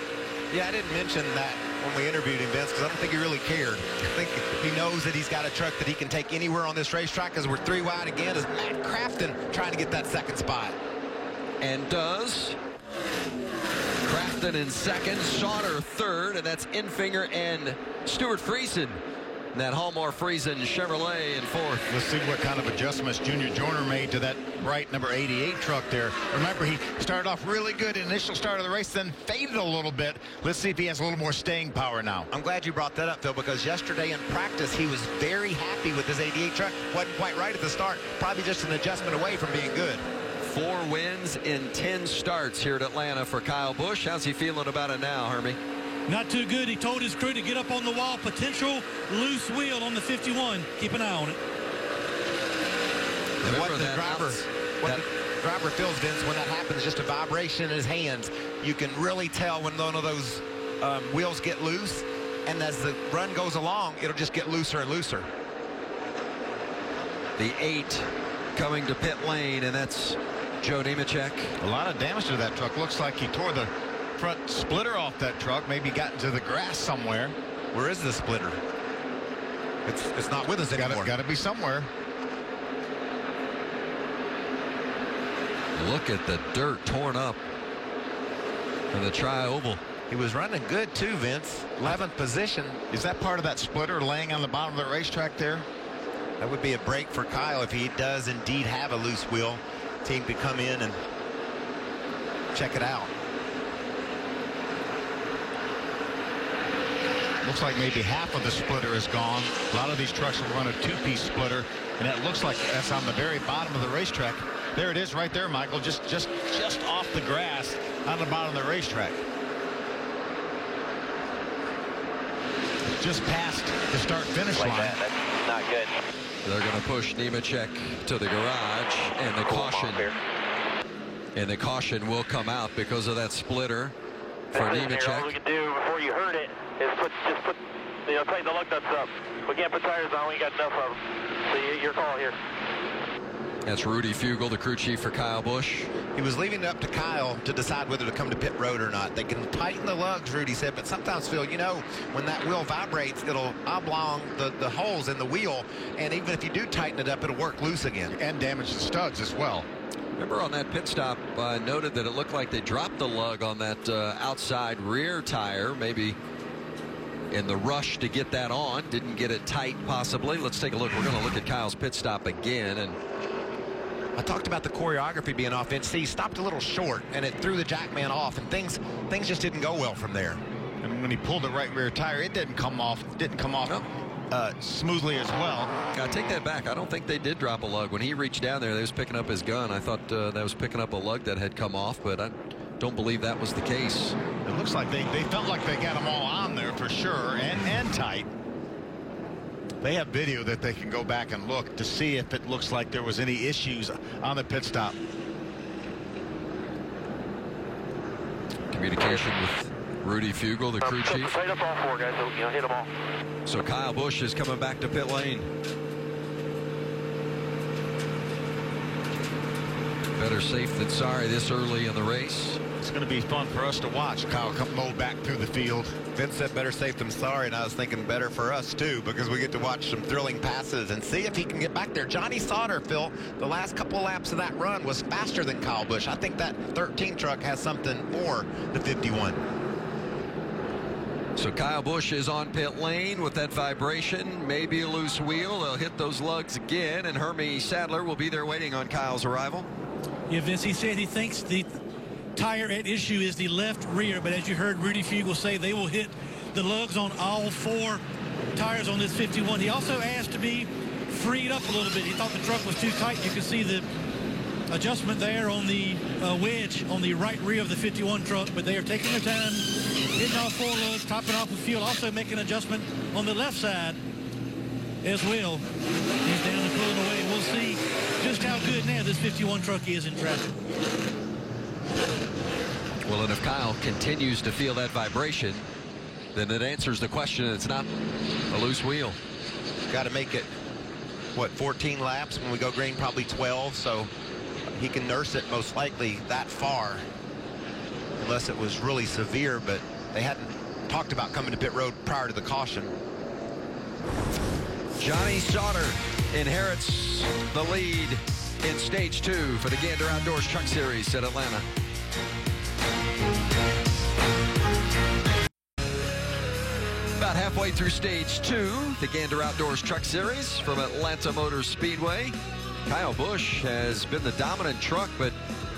Yeah, I didn't mention that when we interviewed him, Vince, because I don't think he really cared. I think he knows that he's got a truck that he can take anywhere on this racetrack, because we're 3 wide again as Matt Crafton trying to get that 2nd spot. And does. Crafton in 2nd, Sauter 3rd, and that's Enfinger and Stuart Friesen. And that Hallmore Friesen Chevrolet in 4th. Let's see what kind of adjustments Junior Joyner made to that bright number 88 truck there. Remember, he started off really good initial start of the race, then faded a little bit. Let's see if he has a little more staying power now. I'm glad you brought that up, Phil, because yesterday in practice, he was very happy with his 88 truck. Wasn't quite right at the start. Probably just an adjustment away from being good. 4 wins in 10 starts here at Atlanta for Kyle Busch. How's he feeling about it now, Hermie? Not too good. He told his crew to get up on the wall. Potential loose wheel on the 51. Keep an eye on it. What the driver feels, Vince, when that happens, just a vibration in his hands. You can really tell when one of those wheels get loose, and as the run goes along, it'll just get looser and looser. The 8 coming to pit lane, and that's Joe Nemechek. A lot of damage to that truck. Looks like he tore the front splitter off that truck, maybe got into the grass somewhere. Where is the splitter? It's not with us anymore. Got to be somewhere. Look at the dirt torn up in the tri-oval. He was running good too, Vince. 11th position. Is that part of that splitter laying on the bottom of the racetrack there? That would be a break for Kyle if he does indeed have a loose wheel. Team could come in and check it out. Looks like maybe half of the splitter is gone. A lot of these trucks will run a 2-piece splitter, and it looks like that's on the very bottom of the racetrack. There it is right there, Michael, just off the grass on the bottom of the racetrack. Just past the start-finish line. That's not good. They're going to push Nemechek to the garage, and the caution will come out because of that splitter for Nemechek. All we can do before you hurt it is tighten the lug nuts up. We can't put tires on. We got enough of them. So your call here. That's Rudy Fugle, the crew chief for Kyle Busch. He was leaving it up to Kyle to decide whether to come to pit road or not. They can tighten the lugs, Rudy said, but sometimes, Phil, you know, when that wheel vibrates, it'll oblong the holes in the wheel, and even if you do tighten it up, it'll work loose again. And damage the studs as well. Remember on that pit stop, I noted that it looked like they dropped the lug on that outside rear tire. Maybe in the rush to get that on. Didn't get it tight, possibly. Let's take a look. We're going to look at Kyle's pit stop again. And I talked about the choreography being off. He stopped a little short, and it threw the Jackman off, and things just didn't go well from there. And when he pulled the right rear tire, it didn't come off smoothly as well. I take that back. I don't think they did drop a lug. When he reached down there, they was picking up his gun. I thought that was picking up a lug that had come off, but I don't believe that was the case. It looks like they felt like they got them all on there for sure, and tight. They have video that they can go back and look to see if it looks like there was any issues on the pit stop. Communication with Rudy Fugle, the crew chief. Tight up all four, guys. So, hit them all. So Kyle Busch is coming back to pit lane. Better safe than sorry this early in the race. It's going to be fun for us to watch Kyle come mow back through the field. Vince said better safe than sorry, and I was thinking better for us too, because we get to watch some thrilling passes and see if he can get back there. Johnny Sauter, Phil, the last couple laps of that run was faster than Kyle Busch. I think that 13 truck has something more than 51. So Kyle Busch is on pit lane with that vibration, maybe a loose wheel. They'll hit those lugs again, and Hermie Sadler will be there waiting on Kyle's arrival. Yeah, Vince, he said he thinks the tire at issue is the left rear, but as you heard Rudy Fugle say, they will hit the lugs on all four tires on this 51. He also asked to be freed up a little bit. He thought the truck was too tight. You can see the adjustment there on the wedge on the right rear of the 51 truck, but they are taking their time, hitting all four lugs, topping off with fuel, also making an adjustment on the left side as well. He's down and pulling away. We'll see just how good now this 51 truck is in traffic. Well, and if Kyle continues to feel that vibration, then it answers the question. It's not a loose wheel. Got to make it, what, 14 laps? When we go green, probably 12, so he can nurse it most likely that far, unless it was really severe, but they hadn't talked about coming to pit road prior to the caution. Johnny Sauter inherits the lead in stage 2 for the Gander Outdoors Truck Series at Atlanta. About halfway through stage 2, the Gander Outdoors Truck Series from Atlanta Motor Speedway. Kyle Busch has been the dominant truck, but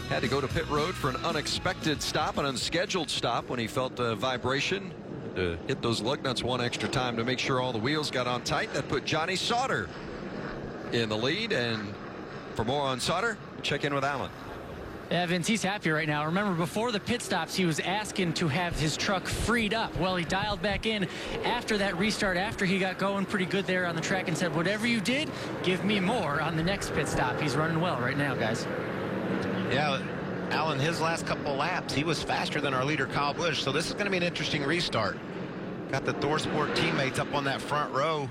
had to go to pit road for an unexpected stop, an unscheduled stop when he felt a vibration. To hit those lug nuts one extra time to make sure all the wheels got on tight. That put Johnny Sauter in the lead. And for more on Sauter, check in with Alan. Yeah, Vince, he's happy right now. Remember, before the pit stops, he was asking to have his truck freed up. Well, he dialed back in after that restart, after he got going pretty good there on the track, and said, whatever you did, give me more on the next pit stop. He's running well right now, guys. Yeah, Alan, his last couple laps, he was faster than our leader, Kyle Busch, so this is going to be an interesting restart. Got the ThorSport teammates up on that front row.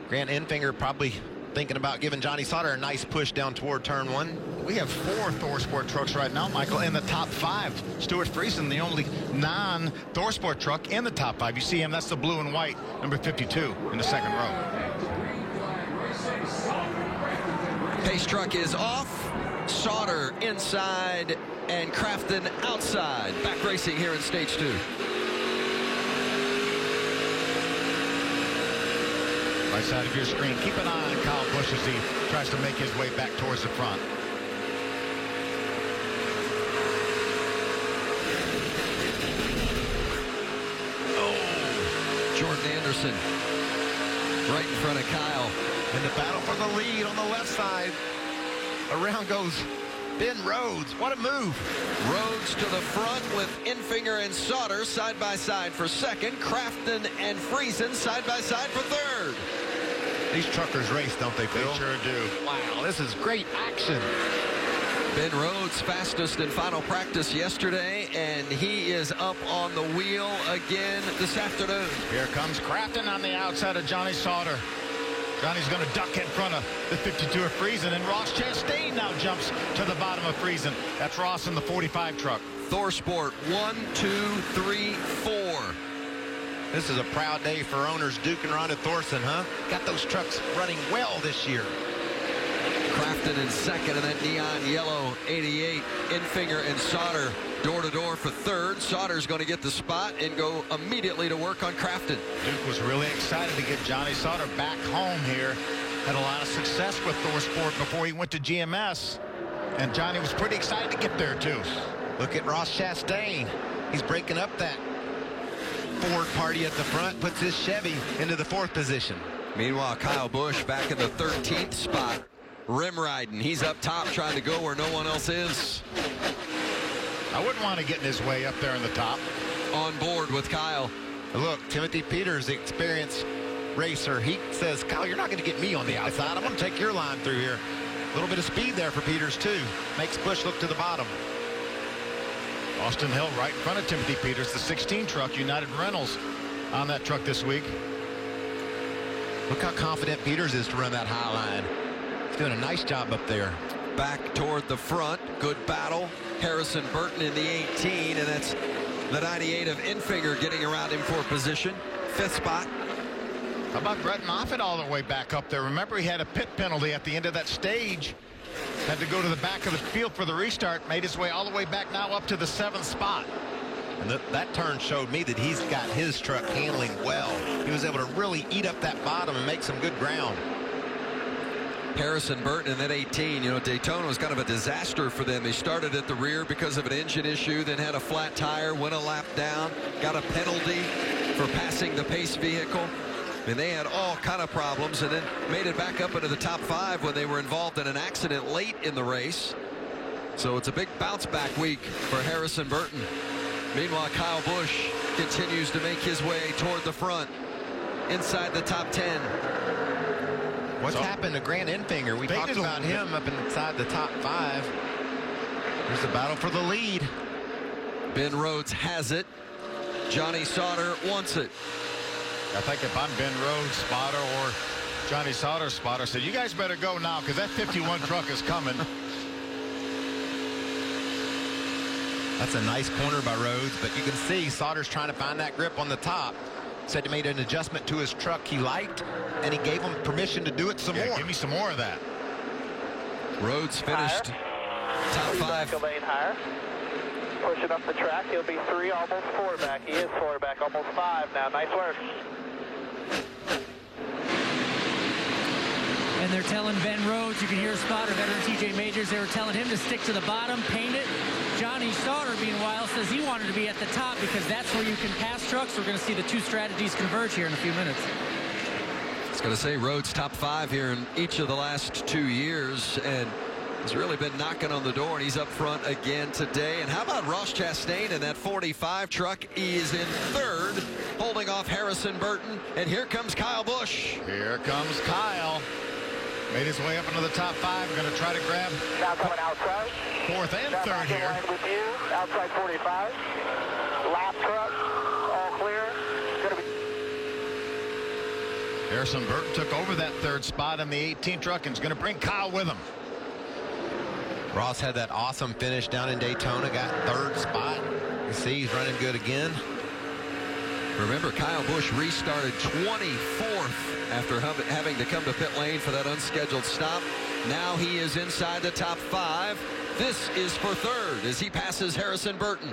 Grant Enfinger probably thinking about giving Johnny Sauter a nice push down toward turn 1. We have 4 ThorSport trucks right now, Michael, in the top 5. Stuart Friesen, the only non-ThorSport truck in the top 5. You see him, that's the blue and white, number 52 in the second row. Pace truck is off. Sauter inside and Crafton outside. Back racing here in stage 2. Right side of your screen. Keep an eye on Kyle Busch as he tries to make his way back towards the front. Oh, Jordan Anderson right in front of Kyle. In the battle for the lead on the left side. Around goes Ben Rhodes. What a move. Rhodes to the front with Enfinger and Sauter side by side for second. Crafton and Friesen side by side for third. These truckers race, don't they, Phil? They sure do. Wow, this is great action. Ben Rhodes fastest in final practice yesterday, and he is up on the wheel again this afternoon. Here comes Crafton on the outside of Johnny Sauter. Johnny's going to duck in front of the 52 of Friesen, and Ross Chastain now jumps to the bottom of Friesen. That's Ross in the 45 truck. ThorSport 1, 2, 3, 4. This is a proud day for owners Duke and Rhonda Thorson, huh? Got those trucks running well this year. Crafton in second, and that neon yellow 88. Infinger and Sauter door-to-door for third. Sauter's going to get the spot and go immediately to work on Crafton. Duke was really excited to get Johnny Sauter back home here. Had a lot of success with ThorSport before he went to GMS. And Johnny was pretty excited to get there, too. Look at Ross Chastain. He's breaking up that Ford party at the front, puts his Chevy into the 4th position. Meanwhile, Kyle Busch back in the 13th spot. Rim riding. He's up top trying to go where no one else is. I wouldn't want to get in his way up there in the top. On board with Kyle. Look, Timothy Peters, the experienced racer, he says, Kyle, you're not going to get me on the outside. I'm going to take your line through here. A little bit of speed there for Peters, too. Makes Busch look to the bottom. Austin Hill right in front of Timothy Peters, the 16 truck, United Rentals on that truck this week. Look how confident Peters is to run that high line. He's doing a nice job up there. Back toward the front. Good battle. Harrison Burton in the 18, and that's the 98 of Infinger getting around him for position. 5th spot. How about Brett Moffitt all the way back up there? Remember, he had a pit penalty at the end of that stage. Had to go to the back of the field for the restart. Made his way all the way back now up to the 7th spot. And that turn showed me that he's got his truck handling well. He was able to really eat up that bottom and make some good ground. Harrison Burton in that 18. You know, Daytona was kind of a disaster for them. They started at the rear because of an engine issue, then had a flat tire, went a lap down, got a penalty for passing the pace vehicle. And they had all kind of problems, and then made it back up into the top 5 when they were involved in an accident late in the race. So it's a big bounce back week for Harrison Burton. Meanwhile, Kyle Busch continues to make his way toward the front, inside the top 10. What's happened to Grant Enfinger? We talked about him up inside the top 5. There's the battle for the lead. Ben Rhodes has it. Johnny Sauter wants it. I think if I'm Ben Rhodes' spotter or Johnny Sauter's spotter, said, you guys better go now because that 51 truck is coming. That's a nice corner by Rhodes, but you can see Sauter's trying to find that grip on the top. Said he made an adjustment to his truck he liked, and he gave him permission to do it some more. Give me some more of that. Rhodes finished top 5. Back a lane higher. Pushing up the track. He'll be 3, almost 4 back. He is 4 back, almost 5 now. Nice work. And they're telling Ben Rhodes, you can hear a spotter, veteran TJ Majors, they were telling him to stick to the bottom, paint it. Johnny Sauter, meanwhile, says he wanted to be at the top because that's where you can pass trucks. We're going to see the 2 strategies converge here in a few minutes. I was going to say Rhodes top 5 here in each of the last 2 years, and he's really been knocking on the door, and he's up front again today. And how about Ross Chastain in that 45 truck? He is in 3rd, holding off Harrison Burton. And here comes Kyle Busch. Here comes Kyle. Made his way up into the top 5. Going to try to grab Now coming outside. 4th and now 3rd here. line with you, outside 45. Lap truck, all clear. Gonna be Harrison Burton took over that 3rd spot in the 18 truck and is going to bring Kyle with him. Ross had that awesome finish down in Daytona, got 3rd spot. You see he's running good again. Remember, Kyle Busch restarted 24th after having to come to pit lane for that unscheduled stop. Now he is inside the top 5. This is for 3rd as he passes Harrison Burton.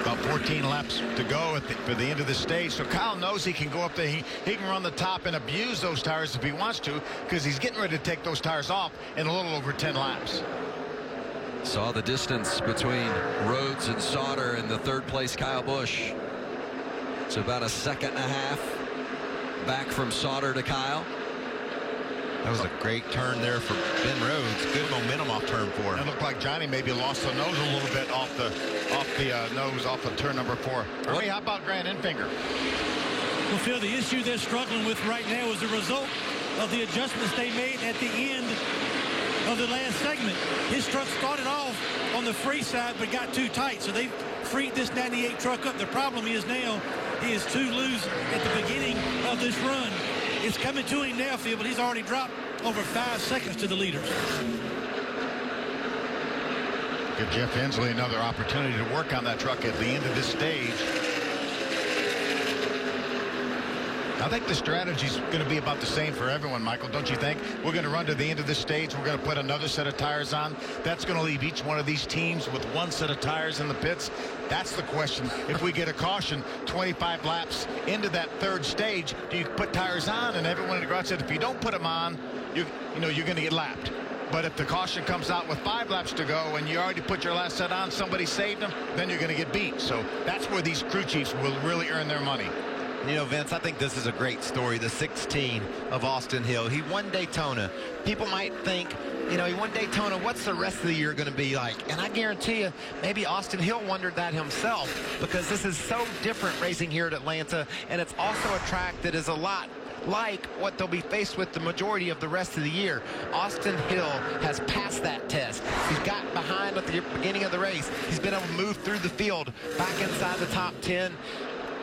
About 14 laps to go for the end of the stage. So Kyle knows he can go up there. He can run the top and abuse those tires if he wants to, because he's getting ready to take those tires off in a little over 10 laps. Saw the distance between Rhodes and Sauter and the 3rd place Kyle Busch. It's about a 1.5 seconds back from Sauter to Kyle. That was a great turn there for Ben Rhodes. Good momentum off turn 4. It looked like Johnny maybe lost the nose a little bit off the nose off of turn number 4. Ernie, how about Grant Enfinger? Well, Phil, the issue they're struggling with right now is the result of the adjustments they made at the end of the last segment. His truck started off on the free side but got too tight, so they freed this 98 truck up. The problem is now he is too loose at the beginning of this run. It's coming to him now, Phil, but he's already dropped over 5 seconds to the leaders. Give Jeff Hensley another opportunity to work on that truck at the end of this stage. I think the strategy's going to be about the same for everyone, Michael, don't you think? We're going to run to the end of this stage. We're going to put another set of tires on. That's going to leave each one of these teams with one set of tires in the pits. That's the question. If we get a caution 25 laps into that third stage, do you put tires on? And everyone in the garage said if you don't put them on, you're going to get lapped. But if the caution comes out with 5 laps to go and you already put your last set on, somebody saved them, then you're going to get beat. So that's where these crew chiefs will really earn their money. You know, Vince, I think this is a great story, the 16 of Austin Hill. He won Daytona. People might think, you know, he won Daytona, what's the rest of the year going to be like? And I guarantee you, maybe Austin Hill wondered that himself, because this is so different racing here at Atlanta, and it's also a track that is a lot like what they'll be faced with the majority of the rest of the year. Austin Hill has passed that test. He's got behind at the beginning of the race. He's been able to move through the field back inside the top 10.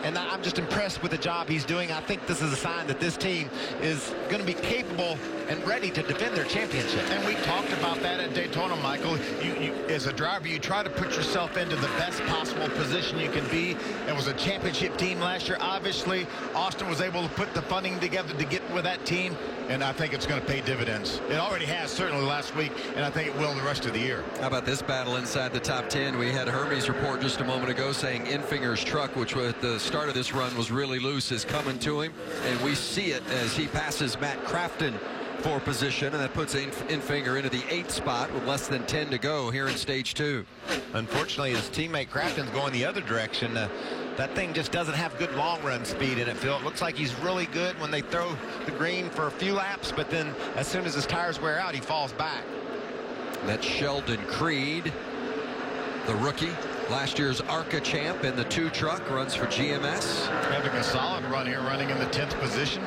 And I'm just impressed with the job he's doing. I think this is a sign that this team is going to be capable and ready to defend their championship. And we talked about that at Daytona, Michael. You as a driver, you try to put yourself into the best possible position you can be. It was a championship team last year. Obviously, Austin was able to put the funding together to get with that team, and I think it's going to pay dividends. It already has, certainly last week, and I think it will the rest of the year. How about this battle inside the top 10? We had Hermes report just a moment ago saying Infinger's truck, which was the start of this run was really loose, is coming to him, and we see it as he passes Matt Crafton for position, and that puts Infinger into the 8th spot with less than 10 to go here in stage 2. Unfortunately, his teammate Crafton's going the other direction. That thing just doesn't have good long run speed in it, Phil. It looks like he's really good when they throw the green for a few laps, but then as soon as his tires wear out, he falls back. That's Sheldon Creed, the rookie, last year's ARCA champ in the 2 truck, runs for GMS. Having a solid run here, running in the 10th position.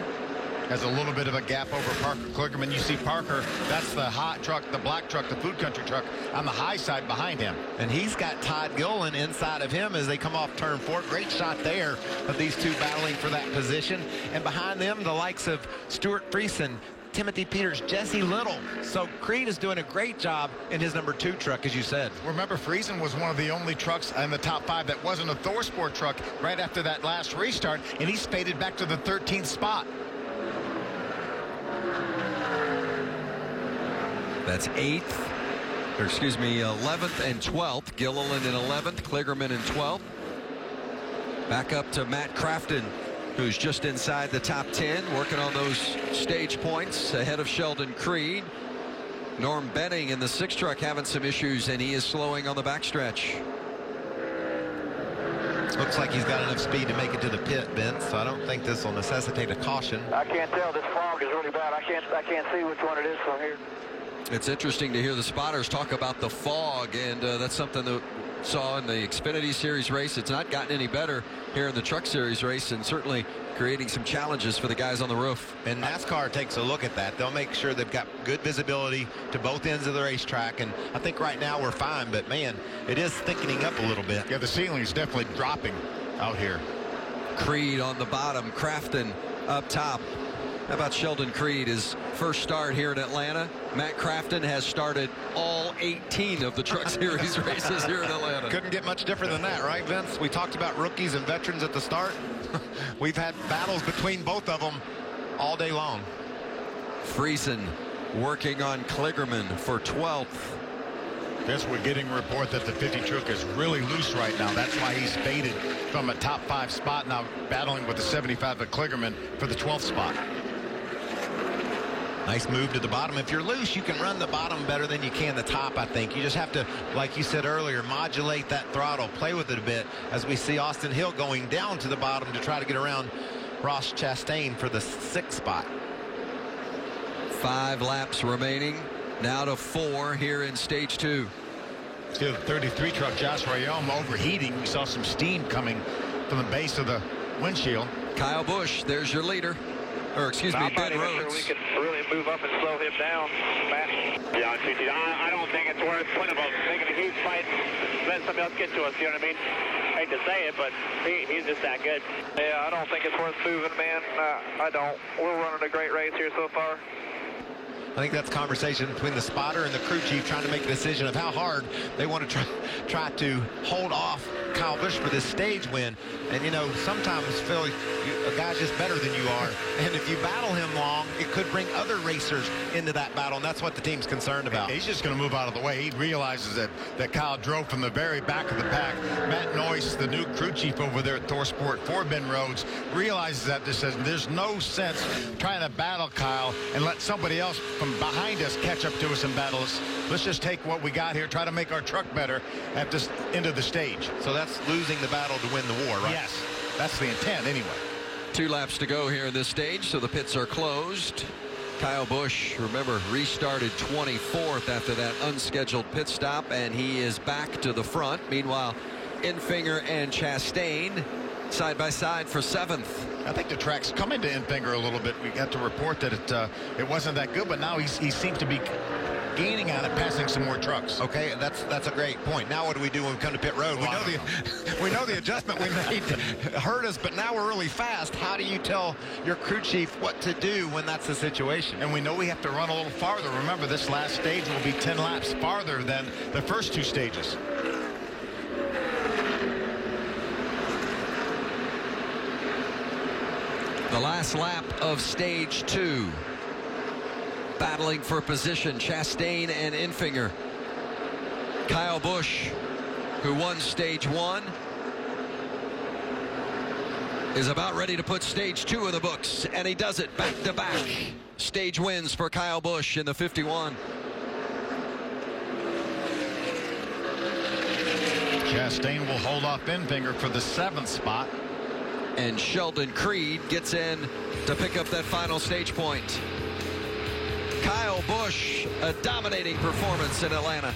Has a little bit of a gap over Parker Kligerman. You see Parker, that's the hot truck, the black truck, the food country truck on the high side behind him. And he's got Todd Gillen inside of him as they come off turn 4. Great shot there of these two battling for that position. And behind them, the likes of Stuart Friesen, Timothy Peters, Jesse Little. So Creed is doing a great job in his number 2 truck, as you said. Remember, Friesen was one of the only trucks in the top 5 that wasn't a ThorSport truck right after that last restart, and he's faded back to the 13th spot. That's 8th, or excuse me, 11th and 12th. Gilliland in 11th, Kligerman in 12th. Back up to Matt Crafton, who's just inside the top 10, working on those stage points ahead of Sheldon Creed. Norm Benning in the 6 truck having some issues, and he is slowing on the backstretch. Looks like he's got enough speed to make it to the pit, Vince, so I don't think this will necessitate a caution. I can't tell. This fog is really bad. I can't see which one it is from here. It's interesting to hear the spotters talk about the fog, and that's something that we saw in the Xfinity Series race. It's not gotten any better here in the Truck Series race, and certainly creating some challenges for the guys on the roof. And NASCAR takes a look at that. They'll make sure they've got good visibility to both ends of the racetrack, and I think right now we're fine, but man, it is thickening up a little bit. Yeah, the ceiling is definitely dropping out here. Creed on the bottom, Crafton up top. How about Sheldon Creed, his first start here in Atlanta? Matt Crafton has started all 18 of the Truck Series races here in Atlanta. Couldn't get much different than that, right, Vince? We talked about rookies and veterans at the start. We've had battles between both of them all day long. Friesen working on Kligerman for 12th. Yes, we're getting a report that the 50 truck is really loose right now. That's why he's faded from a top 5 spot, now battling with the 75 at Kligerman for the 12th spot. Nice move to the bottom. If you're loose, you can run the bottom better than you can the top, I think. You just have to, like you said earlier, modulate that throttle, play with it a bit, as we see Austin Hill going down to the bottom to try to get around Ross Chastain for the 6th spot. 5 laps remaining. Now to 4 here in stage 2. See the 33 truck, Josh Rayom, overheating. We saw some steam coming from the base of the windshield. Kyle Busch, there's your leader. Or excuse me, Ben Rhodes. Sure we could really move up and slow him down, Matt. Yeah, I don't think it's worth putting about making a huge fight, let somebody else get to us, you know what I mean? I hate to say it, but he's just that good. Yeah, I don't think it's worth moving, man. I don't. We're running a great race here so far. I think that's a conversation between the spotter and the crew chief trying to make a decision of how hard they want to try to hold off Kyle Busch for this stage win. And, you know, sometimes, Phil, A guy's just better than you are. And if you battle him long, it could bring other racers into that battle, and that's what the team's concerned about. He's just going to move out of the way. He realizes that Kyle drove from the very back of the pack. Matt Noyce, the new crew chief over there at ThorSport for Ben Rhodes, realizes that this says there's no sense trying to battle Kyle and let somebody else from behind us catch up to us and battle us. Let's just take what we got here, try to make our truck better at this end of the stage. So that's losing the battle to win the war, right? Yes, that's the intent anyway. 2 laps to go here in this stage, so the pits are closed. Kyle Busch, remember, restarted 24th after that unscheduled pit stop, and he is back to the front. Meanwhile, Enfinger and Chastain side by side for 7th. I think the track's coming to Enfinger a little bit. We got to report that it wasn't that good, but now he seems to be gaining on it, passing some more trucks. Okay, that's a great point. Now what do we do when we come to pit road? We know the adjustment we made hurt us, but now we're really fast. How do you tell your crew chief what to do when that's the situation? And we know we have to run a little farther. Remember, this last stage will be 10 laps farther than the first 2 stages. The last lap of stage 2. Battling for position, Chastain and Enfinger. Kyle Busch, who won stage 1, is about ready to put stage 2 in the books, and he does it back to back. Stage wins for Kyle Busch in the 51. Chastain will hold off Enfinger for the 7th spot. And Sheldon Creed gets in to pick up that final stage point. Kyle Busch, a dominating performance in Atlanta.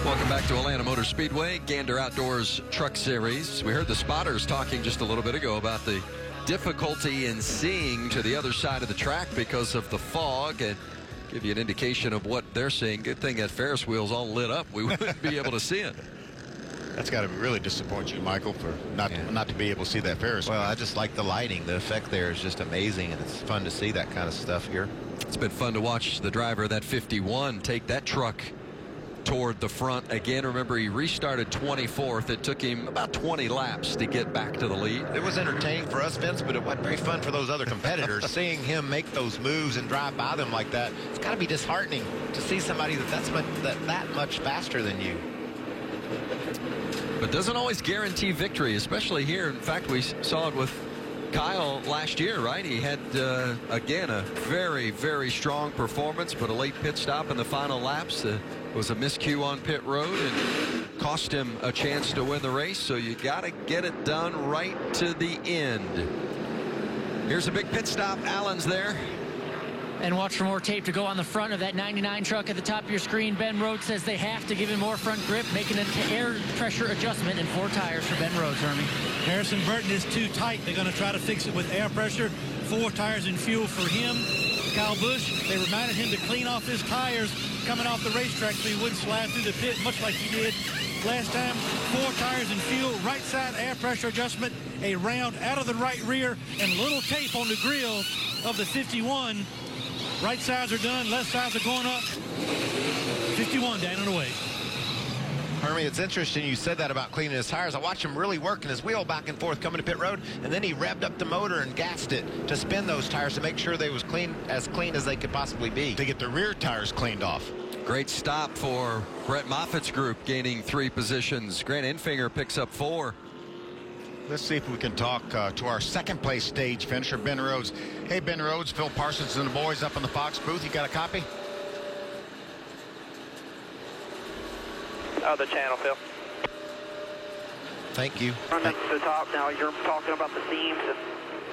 Welcome back to Atlanta Motor Speedway, Gander Outdoors Truck Series. We heard the spotters talking just a little bit ago about the difficulty in seeing to the other side of the track because of the fog, and give you an indication of what they're seeing. Good thing that Ferris wheel's all lit up. We wouldn't be able to see it. That's got to really disappoint you, Michael, for not to be able to see that Ferris wheel. Well, I just like the lighting. The effect there is just amazing, and it's fun to see that kind of stuff here. It's been fun to watch the driver of that 51 take that truck toward the front again. Remember, he restarted 24th. It took him about 20 laps to get back to the lead. It was entertaining for us, Vince, but it wasn't very fun for those other competitors. Seeing him make those moves and drive by them like that, it's got to be disheartening to see somebody that's that much faster than you. But doesn't always guarantee victory, especially here. In fact, we saw it with Kyle last year, right? He had, again, a very, very strong performance, but a late pit stop in the final laps. Was a miscue on pit road and cost him a chance to win the race. So you got to get it done right to the end. Here's a big pit stop. Allen's there. And watch for more tape to go on the front of that 99 truck at the top of your screen. Ben Rhodes says they have to give him more front grip, making an air pressure adjustment in 4 tires for Ben Rhodes, Hermie. Harrison Burton is too tight. They're going to try to fix it with air pressure. 4 tires and fuel for him. Kyle Busch, they reminded him to clean off his tires coming off the racetrack so he wouldn't slide through the pit, much like he did last time. 4 tires and fuel, right side air pressure adjustment, a round out of the right rear, and little tape on the grill of the 51. Right sides are done, left sides are going up. 51 down and away. Hermie, it's interesting you said that about cleaning his tires. I watched him really working his wheel back and forth coming to pit road, and then he revved up the motor and gassed it to spin those tires to make sure they was clean as they could possibly be. To get the rear tires cleaned off. Great stop for Brett Moffitt's group, gaining 3 positions. Grant Enfinger picks up 4. Let's see if we can talk to our second place stage finisher, Ben Rhodes. Hey, Ben Rhodes, Phil Parsons and the boys up in the Fox booth. You got a copy? The channel, Phil. Thank you. Running to the top now. You're talking about the seams, and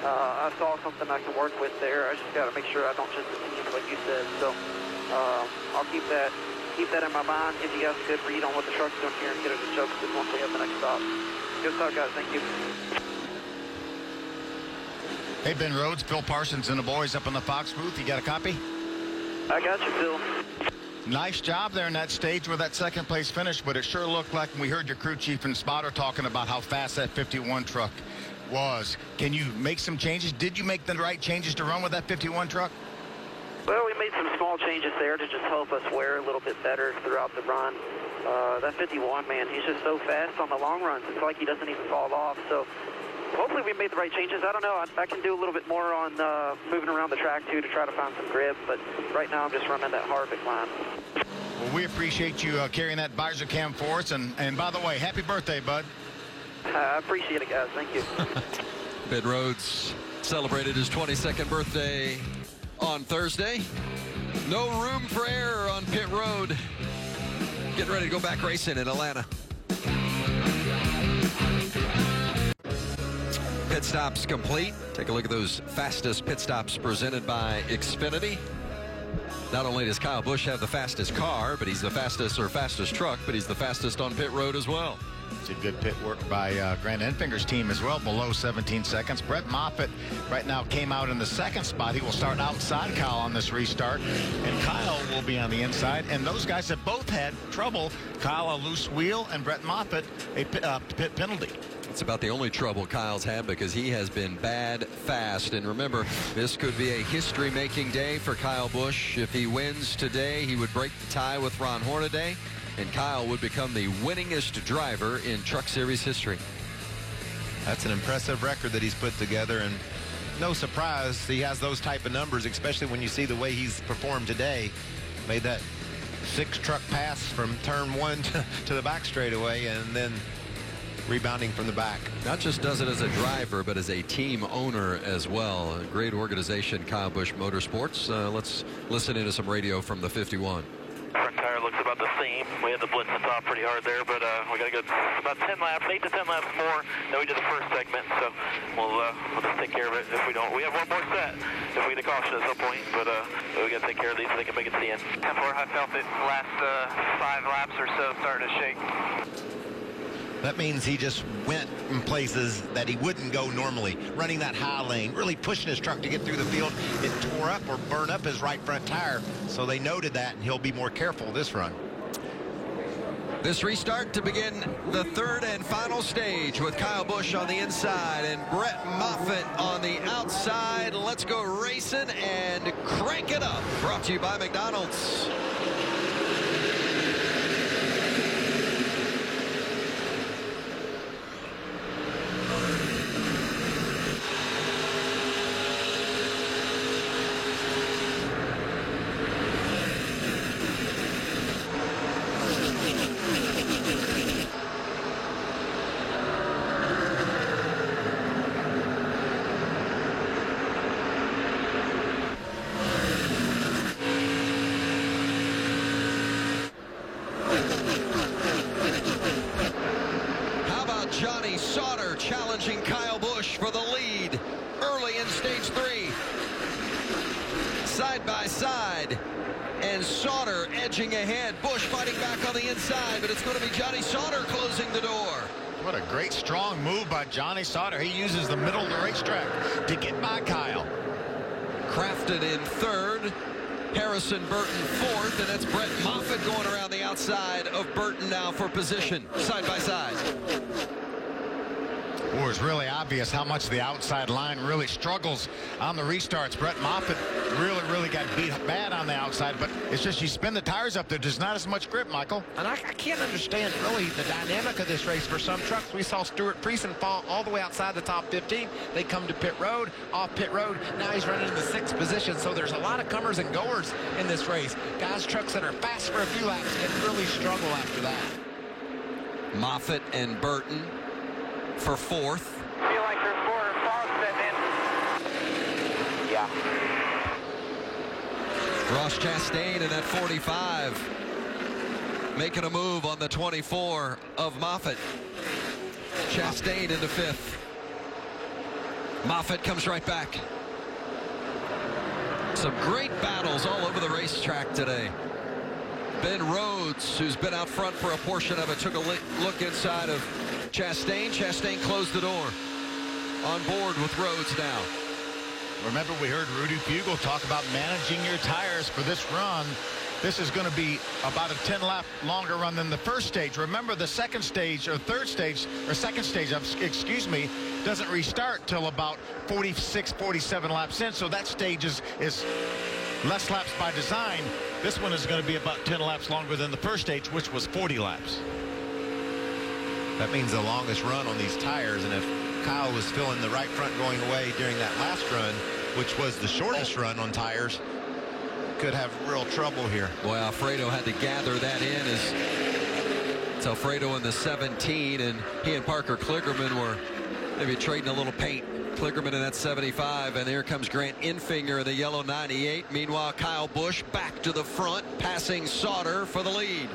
I saw something I can work with there. I just got to make sure I don't just the seams like you said. So I'll keep that in my mind. Give you guys a good read on what the truck's doing here and get it adjusted once we have the next stop. Good talk, guys. Thank you. Hey, Ben Rhodes, Phil Parsons and the boys up in the Fox booth. You got a copy? I got you, Phil. Nice job there in that stage with that second place finish, but it sure looked like we heard your crew chief and spotter talking about how fast that 51 truck was. Can you make some changes? Did you make the right changes to run with that 51 truck? Well, we made some small changes there to just help us wear a little bit better throughout the run. that 51, man, he's just so fast on the long runs. It's like he doesn't even fall off. So hopefully we made the right changes. I don't know. I can do a little bit more on moving around the track, too, to try to find some grip. But right now I'm just running that Harvick line. Well, we appreciate you carrying that visor cam for us. And by the way, happy birthday, bud. I appreciate it, guys. Thank you. Ben Rhodes celebrated his 22nd birthday on Thursday. No room for error on pit road. Getting ready to go back racing in Atlanta. Pit stops complete. Take a look at those fastest pit stops presented by Xfinity. Not only does Kyle Busch have the fastest car, but he's the fastest truck, but he's the fastest on pit road as well. It's a good pit work by Grant Enfinger's team as well, below 17 seconds. Brett Moffitt right now came out in the second spot. He will start outside Kyle on this restart, and Kyle will be on the inside. And those guys have both had trouble. Kyle a loose wheel, and Brett Moffitt a pit penalty. It's about the only trouble Kyle's had because he has been bad fast. And remember, this could be a history-making day for Kyle Busch. If he wins today, he would break the tie with Ron Hornaday, and Kyle would become the winningest driver in Truck Series history. That's an impressive record that he's put together, and no surprise he has those type of numbers, especially when you see the way he's performed today. Made that 6-truck pass from turn 1 to the back straightaway, and then rebounding from the back. Not just does it as a driver, but as a team owner as well. A great organization, Kyle Busch Motorsports. Let's listen into some radio from the 51. Front tire looks about the same. We had the blitz the top pretty hard there, but we got to go about 10 laps, 8 to 10 laps more than we did the first segment. So we'll just take care of it if we don't. We have one more set if we get a caution at some point, but we got to take care of these so they can make it to the end. 10-4, I felt it the last 5 laps or so starting to shake. That means he just went in places that he wouldn't go normally, running that high lane, really pushing his truck to get through the field. It tore up or burned up his right front tire, so they noted that, and he'll be more careful this run. This restart to begin the third and final stage with Kyle Busch on the inside and Brett Moffitt on the outside. Let's go racing and crank it up. Brought to you by McDonald's. Johnny Sauter challenging Kyle Busch for the lead early in stage 3. Side by side, and Sauter edging ahead. Busch fighting back on the inside, but it's going to be Johnny Sauter closing the door. What a great strong move by Johnny Sauter. He uses the middle of the racetrack to get by Kyle. Crafton in third, Harrison Burton fourth, and that's Brett Moffitt going around the outside of Burton now for position, side by side. Boy, it's really obvious how much the outside line really struggles on the restarts. Brett Moffitt really got beat bad on the outside, but it's just you spin the tires up there, there's not as much grip, Michael. And I can't understand really the dynamic of this race for some trucks. We saw Stuart Friesen fall all the way outside the top 15. They come to pit road, off pit road. Now he's running in the 6th position, so there's a lot of comers and goers in this race. Guys, trucks that are fast for a few laps can really struggle after that. Moffitt and Burton for fourth. Feel like there's more fog setting in. Yeah. Ross Chastain in that 45. Making a move on the 24 of Moffitt. Chastain into 5th. Moffitt comes right back. Some great battles all over the racetrack today. Ben Rhodes, who's been out front for a portion of it, took a look inside of Chastain. Chastain closed the door. On board with Rhodes now. Remember, we heard Rudy Fugle talk about managing your tires for this run. This is going to be about a 10-lap longer run than the first stage. Remember, the second stage or second stage, excuse me, doesn't restart till about 46, 47 laps in. So that stage is less laps by design. This one is going to be about 10 laps longer than the first stage, which was 40 laps. That means the longest run on these tires, and if Kyle was feeling the right front going away during that last run, which was the shortest run on tires, could have real trouble here. Boy, Alfredo had to gather that in as it's Alfredo in the 17, and he and Parker Kligerman were maybe trading a little paint. Kligerman in that 75, and here comes Grant Enfinger in the yellow 98. Meanwhile, Kyle Busch back to the front, passing Sauter for the lead.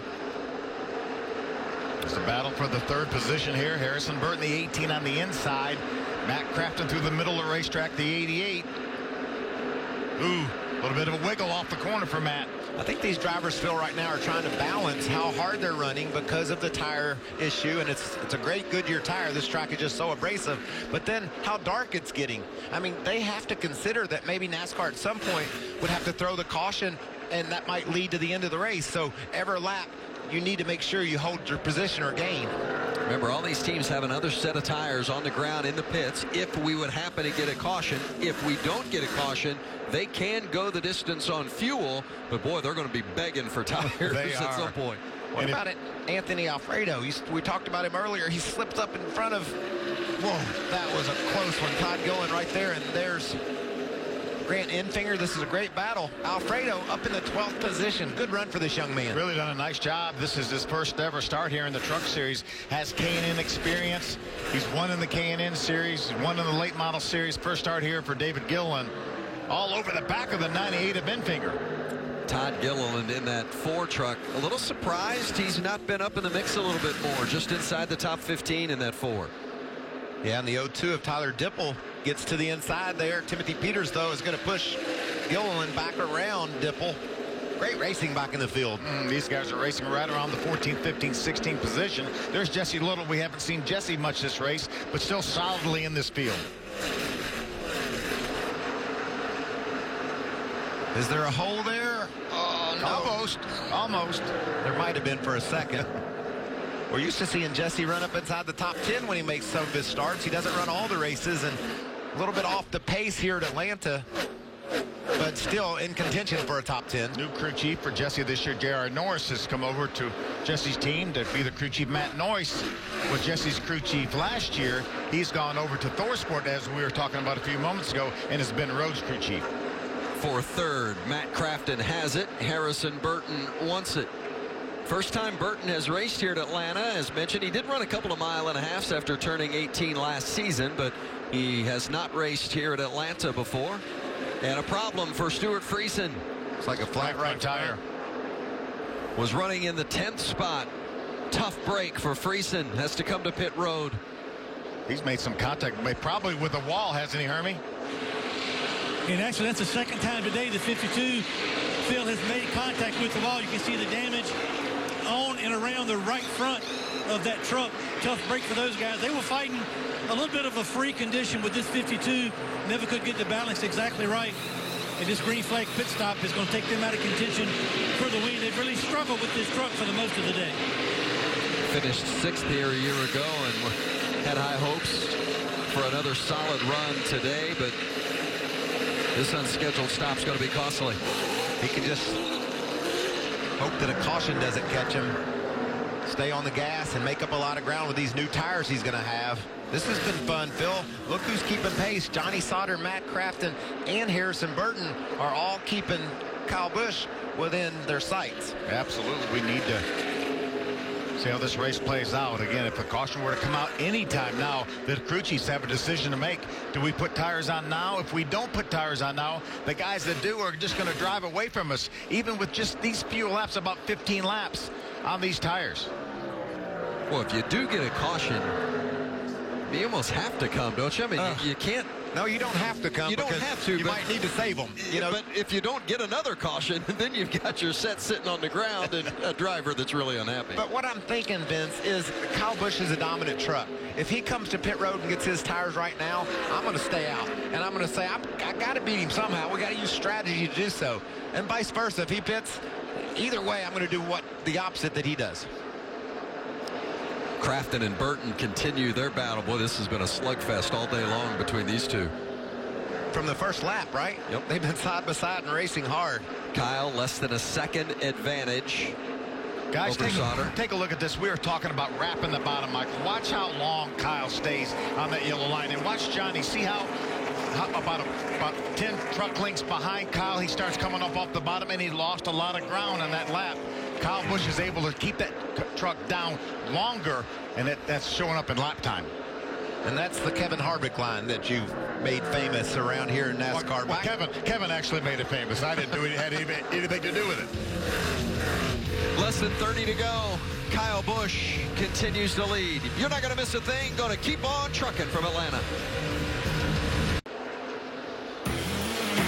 It's a battle for the third position here. Harrison Burton, the 18 on the inside. Matt Crafton through the middle of the racetrack, the 88. Ooh, a little bit of a wiggle off the corner for Matt. I think these drivers, Phil, right now are trying to balance how hard they're running because of the tire issue, and it's a great Goodyear tire. This track is just so abrasive, but then how dark it's getting. I mean, they have to consider that maybe NASCAR at some point would have to throw the caution, and that might lead to the end of the race. So every lap, you need to make sure you hold your position or gain. Remember, all these teams have another set of tires on the ground in the pits if we would happen to get a caution. If we don't get a caution, they can go the distance on fuel, but boy, they're going to be begging for tires at some point. What about it, Anthony Alfredo? We talked about him earlier. He slipped up in front of, whoa, that was a close one. Todd Gilliland right there, and there's Grant Enfinger. This is a great battle. Alfredo up in the 12th position. Good run for this young man. Really done a nice job. This is his first ever start here in the Truck Series. Has K&N experience. He's won in the K&N Series, won in the late model series. First start here for David Gilliland. All over the back of the 98 of Enfinger. Todd Gilliland in that 4 truck. A little surprised he's not been up in the mix a little bit more, just inside the top 15 in that 4. Yeah, and the 02 of Tyler Dipple gets to the inside there. Timothy Peters, though, is going to push Gilliland back around Dipple. Great racing back in the field. These guys are racing right around the 14th, 15th, 16th position. There's Jesse Little. We haven't seen Jesse much this race, but still solidly in this field. Is there a hole there? Oh, no. Almost. There might have been for a second. We're used to seeing Jesse run up inside the top 10 when he makes some of his starts. He doesn't run all the races, and a little bit off the pace here at Atlanta, but still in contention for a top 10. New crew chief for Jesse this year, J.R. Norris, has come over to Jesse's team to be the crew chief. Matt Noyce was Jesse's crew chief last year. He's gone over to ThorSport, as we were talking about a few moments ago, and has been Rhodes crew chief. For third, Matt Crafton has it. Harrison Burton wants it. First time Burton has raced here at Atlanta. As mentioned, he did run a couple of 1.5 miles after turning 18 last season, but he has not raced here at Atlanta before. And a problem for Stuart Friesen. It's like a flat right tire. Was running in the 10th spot. Tough break for Friesen. Has to come to pit road. He's made some contact, probably with the wall, hasn't he, Hermie? And actually, that's the second time today the 52 Phil has made contact with the wall. You can see the damage on and around the right front of that truck. Tough break for those guys. They were fighting a little bit of a free condition with this 52. Never could get the balance exactly right. And this green flag pit stop is going to take them out of contention for the win. They've really struggled with this truck for the most of the day. Finished 6th here a year ago and had high hopes for another solid run today, but this unscheduled stop's going to be costly. He can just hope that a caution doesn't catch him. Stay on the gas and make up a lot of ground with these new tires he's going to have. This has been fun, Phil. Look who's keeping pace. Johnny Sauter, Matt Crafton, and Harrison Burton are all keeping Kyle Busch within their sights. Absolutely. We need to see how this race plays out. Again, if a caution were to come out anytime now, the crew chiefs have a decision to make. Do we put tires on now? If we don't put tires on now, the guys that do are just going to drive away from us, even with just these few laps, about 15 laps on these tires. Well, if you do get a caution, you almost have to come, don't you? I mean, you can't. No, you don't have to come. You don't have to. You might need to save them. You know, but if you don't get another caution, then you've got your set sitting on the ground and a driver that's really unhappy. But what I'm thinking, Vince, is Kyle Busch is a dominant truck. If he comes to pit road and gets his tires right now, I'm going to stay out. And I'm going to say, I got to beat him somehow. We got to use strategy to do so. And vice versa. If he pits, either way, I'm going to do the opposite that he does. Crafton and Burton continue their battle. Boy, this has been a slugfest all day long between these two. from the first lap, right? Yep. They've been side by side and racing hard. Kyle less than a second advantage. Guys, over take a look at this. We were talking about wrapping the bottom, Michael. Watch how long Kyle stays on that yellow line. And watch Johnny. See how about 10 truck lengths behind Kyle, he starts coming up off the bottom, and he lost a lot of ground on that lap. Kyle Busch is able to keep that truck down longer, and that's showing up in lap time. And that's the Kevin Harvick line that you've made famous around here in NASCAR. Well, Kevin actually made it famous. I didn't do it. It had anything to do with it. Less than 30 to go. Kyle Busch continues to lead. You're not going to miss a thing. Going to keep on trucking from Atlanta.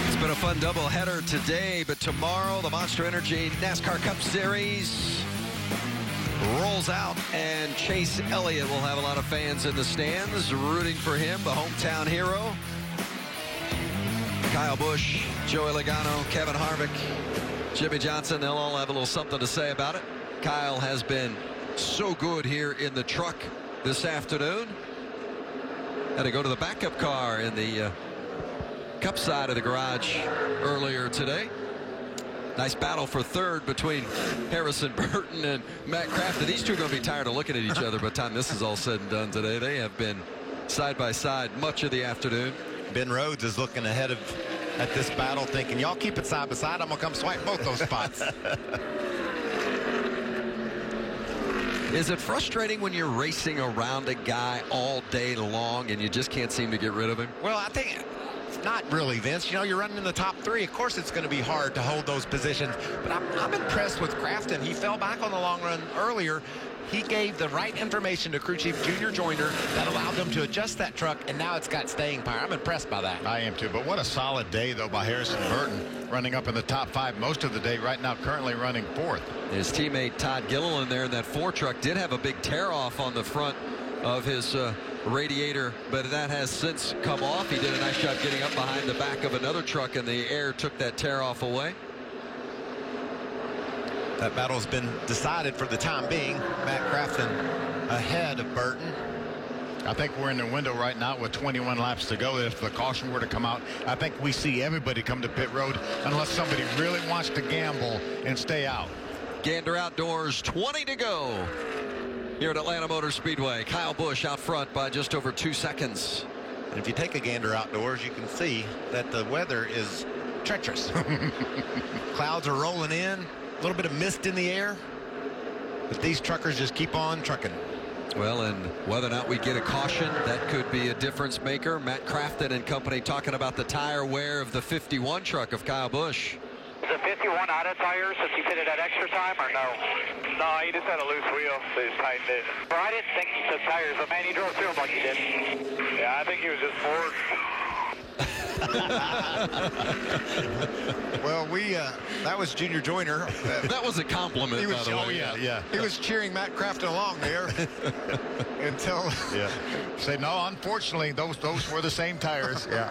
It's been a fun doubleheader today, but tomorrow the Monster Energy NASCAR Cup Series rolls out, and Chase Elliott will have a lot of fans in the stands rooting for him, the hometown hero. Kyle Busch, Joey Logano, Kevin Harvick, Jimmy Johnson, they'll all have a little something to say about it. Kyle has been so good here in the truck this afternoon. Had to go to the backup car in the Cup side of the garage earlier today. Nice battle for third between Harrison Burton and Matt Crafton. These two are going to be tired of looking at each other by the time this is all said and done today. They have been side by side much of the afternoon. Ben Rhodes is looking ahead at this battle thinking, y'all keep it side by side, I'm going to come swipe both those spots. Is it frustrating when you're racing around a guy all day long and you just can't seem to get rid of him? Well, I think it's not really, Vince. You know, you're running in the top three. Of course, it's going to be hard to hold those positions. But I'm impressed with Crafton. He fell back on the long run earlier. He gave the right information to crew chief Junior Joyner that allowed them to adjust that truck, and now it's got staying power. I'm impressed by that. I am too, but what a solid day, though, by Harrison Burton, running up in the top 5 most of the day, right now currently running 4th. His teammate Todd Gilliland there in that 4 truck did have a big tear off on the front of his radiator, but that has since come off. He did a nice job getting up behind the back of another truck, and the air took that tear off away. That battle's been decided for the time being. Matt Crafton ahead of Burton. I think we're in the window right now with 21 laps to go. If the caution were to come out, I think we see everybody come to pit road unless somebody really wants to gamble and stay out. Gander Outdoors, 20 to go here at Atlanta Motor Speedway. Kyle Busch out front by just over 2 seconds. And if you take a gander outdoors, you can see that the weather is treacherous. Clouds are rolling in, a little bit of mist in the air, but these truckers just keep on trucking. Well, and whether or not we get a caution, that could be a difference maker. Matt Crafton and company talking about the tire wear of the 51 truck of Kyle Busch. Is the 51 out of tires since he fitted that extra time, or no? No, he just had a loose wheel, so he just tightened it. Well, I didn't think the tires, but man, he drove through them like he did. Yeah, I think he was just bored. Well, that was Junior Joyner. That was a compliment, by the way. Yeah. He was cheering Matt Crafton along there until. Yeah. Say no. Unfortunately, those were the same tires. Yeah.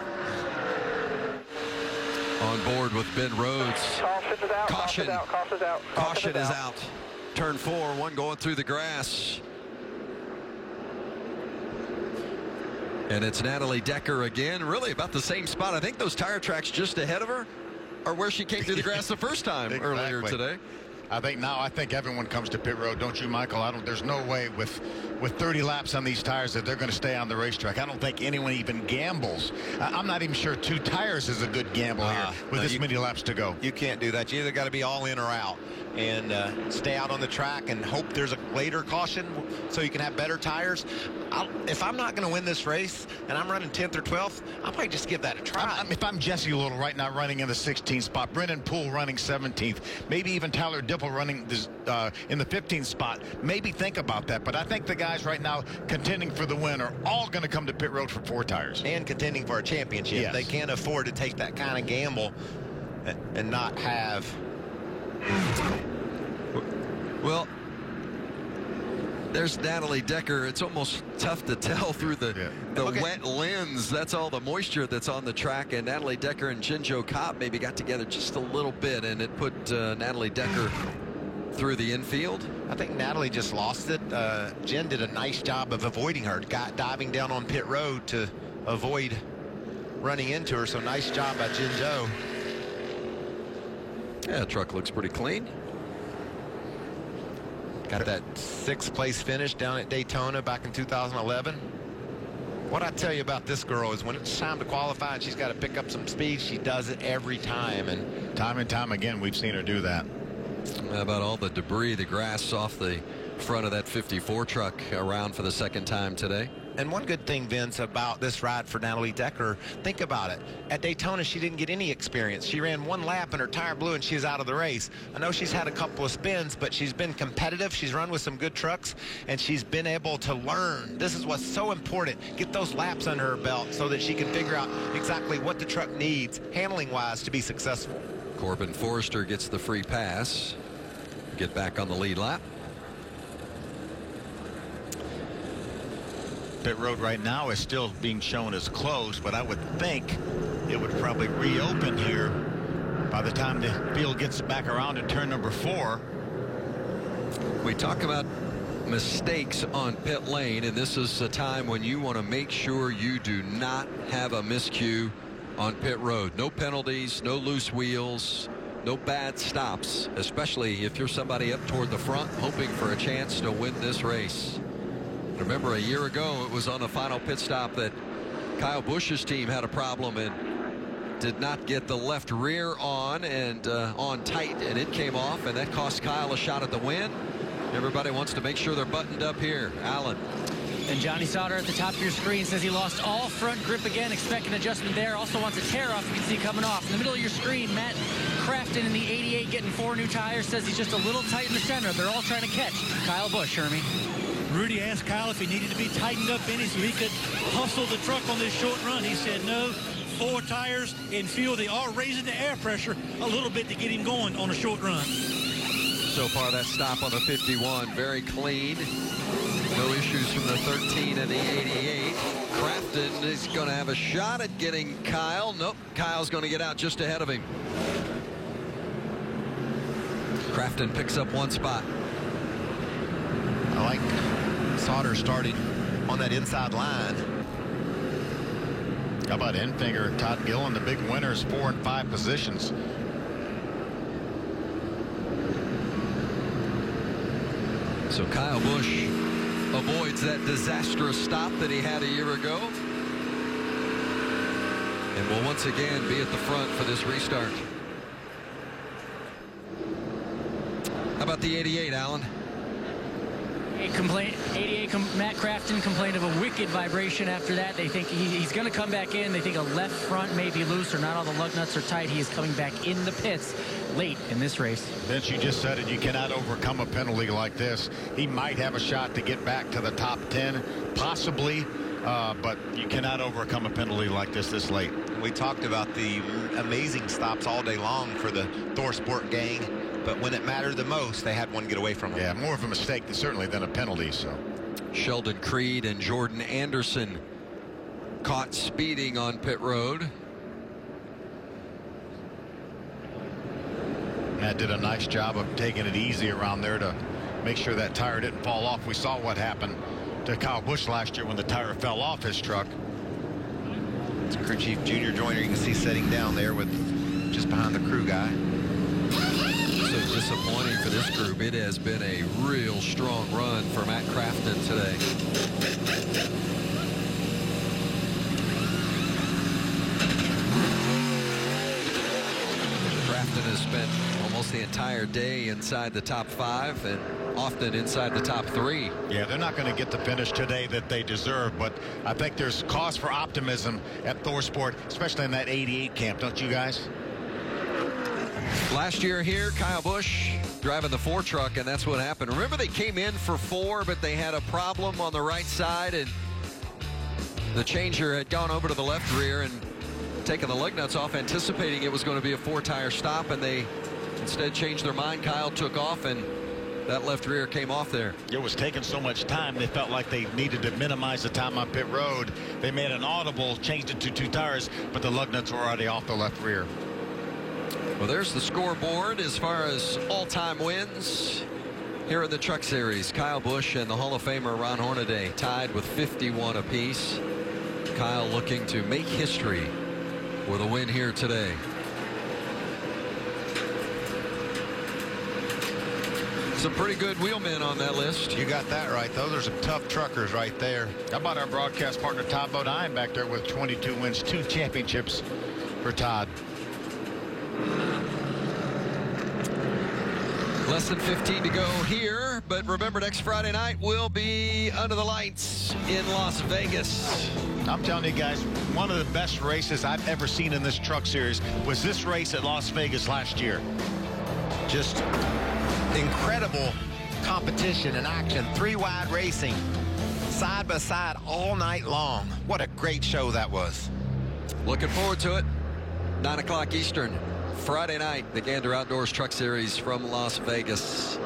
On board with Ben Rhodes. Caution is out. Caution. Caution is out. Caution is out. Turn 4, one going through the grass. And it's Natalie Decker again, really about the same spot. I think those tire tracks just ahead of her are where she came through the grass the first time earlier today. I think everyone comes to pit road, don't you, Michael? There's no way with 30 laps on these tires that they're going to stay on the racetrack. I don't think anyone even gambles. I'm not even sure 2 tires is a good gamble here with this many laps to go. You can't do that. You either got to be all in or out and stay out on the track and hope there's a later caution so you can have better tires. If I'm not going to win this race and I'm running 10th or 12th, I might just give that a try. If I'm Jesse Little right now running in the 16th spot, Brennan Poole running 17th, maybe even Tyler Dipple running this, in the 15th spot, maybe think about that. But I think the guys right now contending for the win are all going to come to pit road for 4 tires. And contending for a championship. Yes. They can't afford to take that kind of gamble and not have. Well, there's Natalie Decker. It's almost tough to tell through the wet lens. That's all the moisture that's on the track. And Natalie Decker and Jinjo Kopp maybe got together just a little bit, and it put Natalie Decker through the infield. I think Natalie just lost it. Jen did a nice job of avoiding her, diving down on pit road to avoid running into her. So nice job by Jin Zhou. Yeah, truck looks pretty clean. Got that 6th place finish down at Daytona back in 2011. What I tell you about this girl is when it's time to qualify and she's got to pick up some speed, she does it every time. And time again, we've seen her do that. How about all the debris, the grass off the front of that 54 truck around for the 2nd time today? And one good thing, Vince, about this ride for Natalie Decker, think about it. At Daytona, she didn't get any experience. She ran 1 lap and her tire blew and she's out of the race. I know she's had a couple of spins, but she's been competitive. She's run with some good trucks, and she's been able to learn. This is what's so important. Get those laps under her belt so that she can figure out exactly what the truck needs, handling-wise, to be successful. Corbin Forrester gets the free pass. Get back on the lead lap. Pit road right now is still being shown as closed, but I would think it would probably reopen here by the time the field gets back around to turn number 4. We talk about mistakes on pit lane, and this is a time when you want to make sure you do not have a miscue on pit road. No penalties, no loose wheels, no bad stops, especially if you're somebody up toward the front hoping for a chance to win this race. Remember, a year ago, it was on the final pit stop that Kyle Busch's team had a problem and did not get the left rear on and on tight, and it came off, and that cost Kyle a shot at the win. Everybody wants to make sure they're buttoned up here. Alan. And Johnny Sauter at the top of your screen says he lost all front grip again. Expect an adjustment there. Also wants a tear off. You can see coming off. In the middle of your screen, Matt Crafton in the 88 getting 4 new tires. Says he's just a little tight in the center. They're all trying to catch Kyle Busch, Hermie. Rudy asked Kyle if he needed to be tightened up any so he could hustle the truck on this short run. He said no. 4 tires in fuel. They are raising the air pressure a little bit to get him going on a short run. So far, that stop on the 51, very clean. No issues from the 13 and the 88. Crafton is going to have a shot at getting Kyle. Nope, Kyle's going to get out just ahead of him. Crafton picks up 1 spot. I like Sauter starting on that inside line. How about Enfinger and Todd Gillen, the big winners, 4 and 5 positions. So Kyle Busch avoids that disastrous stop that he had a year ago, and will once again be at the front for this restart. How about the 88, Alan? 88, Matt Crafton complained of a wicked vibration after that. They think he's going to come back in. They think a left front may be loose or not all the lug nuts are tight. He is coming back in the pits late in this race. Vince, you just said it. You cannot overcome a penalty like this. He might have a shot to get back to the top 10, possibly, but you cannot overcome a penalty like this late. We talked about the amazing stops all day long for the ThorSport gang. But when it mattered the most, they had one get away from them. Yeah, more of a mistake certainly than a penalty. So Sheldon Creed and Jordan Anderson caught speeding on pit road. Matt did a nice job of taking it easy around there to make sure that tire didn't fall off. We saw what happened to Kyle Busch last year when the tire fell off his truck. It's Crew Chief Junior Joyner, you can see sitting down there with just behind the crew guy. So disappointing for this group. It has been a real strong run for Matt Crafton today. Crafton has spent almost the entire day inside the top 5 and often inside the top 3. Yeah, they're not going to get the finish today that they deserve, but I think there's cause for optimism at ThorSport, especially in that 88 camp, don't you guys? Last year here, Kyle Busch driving the 4 truck, and that's what happened. Remember, they came in for 4, but they had a problem on the right side, and the changer had gone over to the left rear and taken the lug nuts off, anticipating it was going to be a 4-tire stop, and they instead changed their mind. Kyle took off, and that left rear came off there. It was taking so much time, they felt like they needed to minimize the time on pit road. They made an audible, changed it to 2 tires, but the lug nuts were already off the left rear. Well, there's the scoreboard as far as all-time wins here in the Truck Series. Kyle Busch and the Hall of Famer Ron Hornaday tied with 51 apiece. Kyle looking to make history with a win here today. Some pretty good wheelmen on that list. You got that right. Those are some tough truckers right there. How about our broadcast partner, Todd Bodine, back there with 22 wins, 2 championships for Todd. Less than 15 to go here, but remember, next Friday night we'll be under the lights in Las Vegas. I'm telling you guys, one of the best races I've ever seen in this truck series was this race at Las Vegas last year. Just incredible competition and action. 3-wide racing, side by side all night long. What a great show that was. Looking forward to it. 9 o'clock Eastern, Friday night, the Gander Outdoors Truck Series from Las Vegas.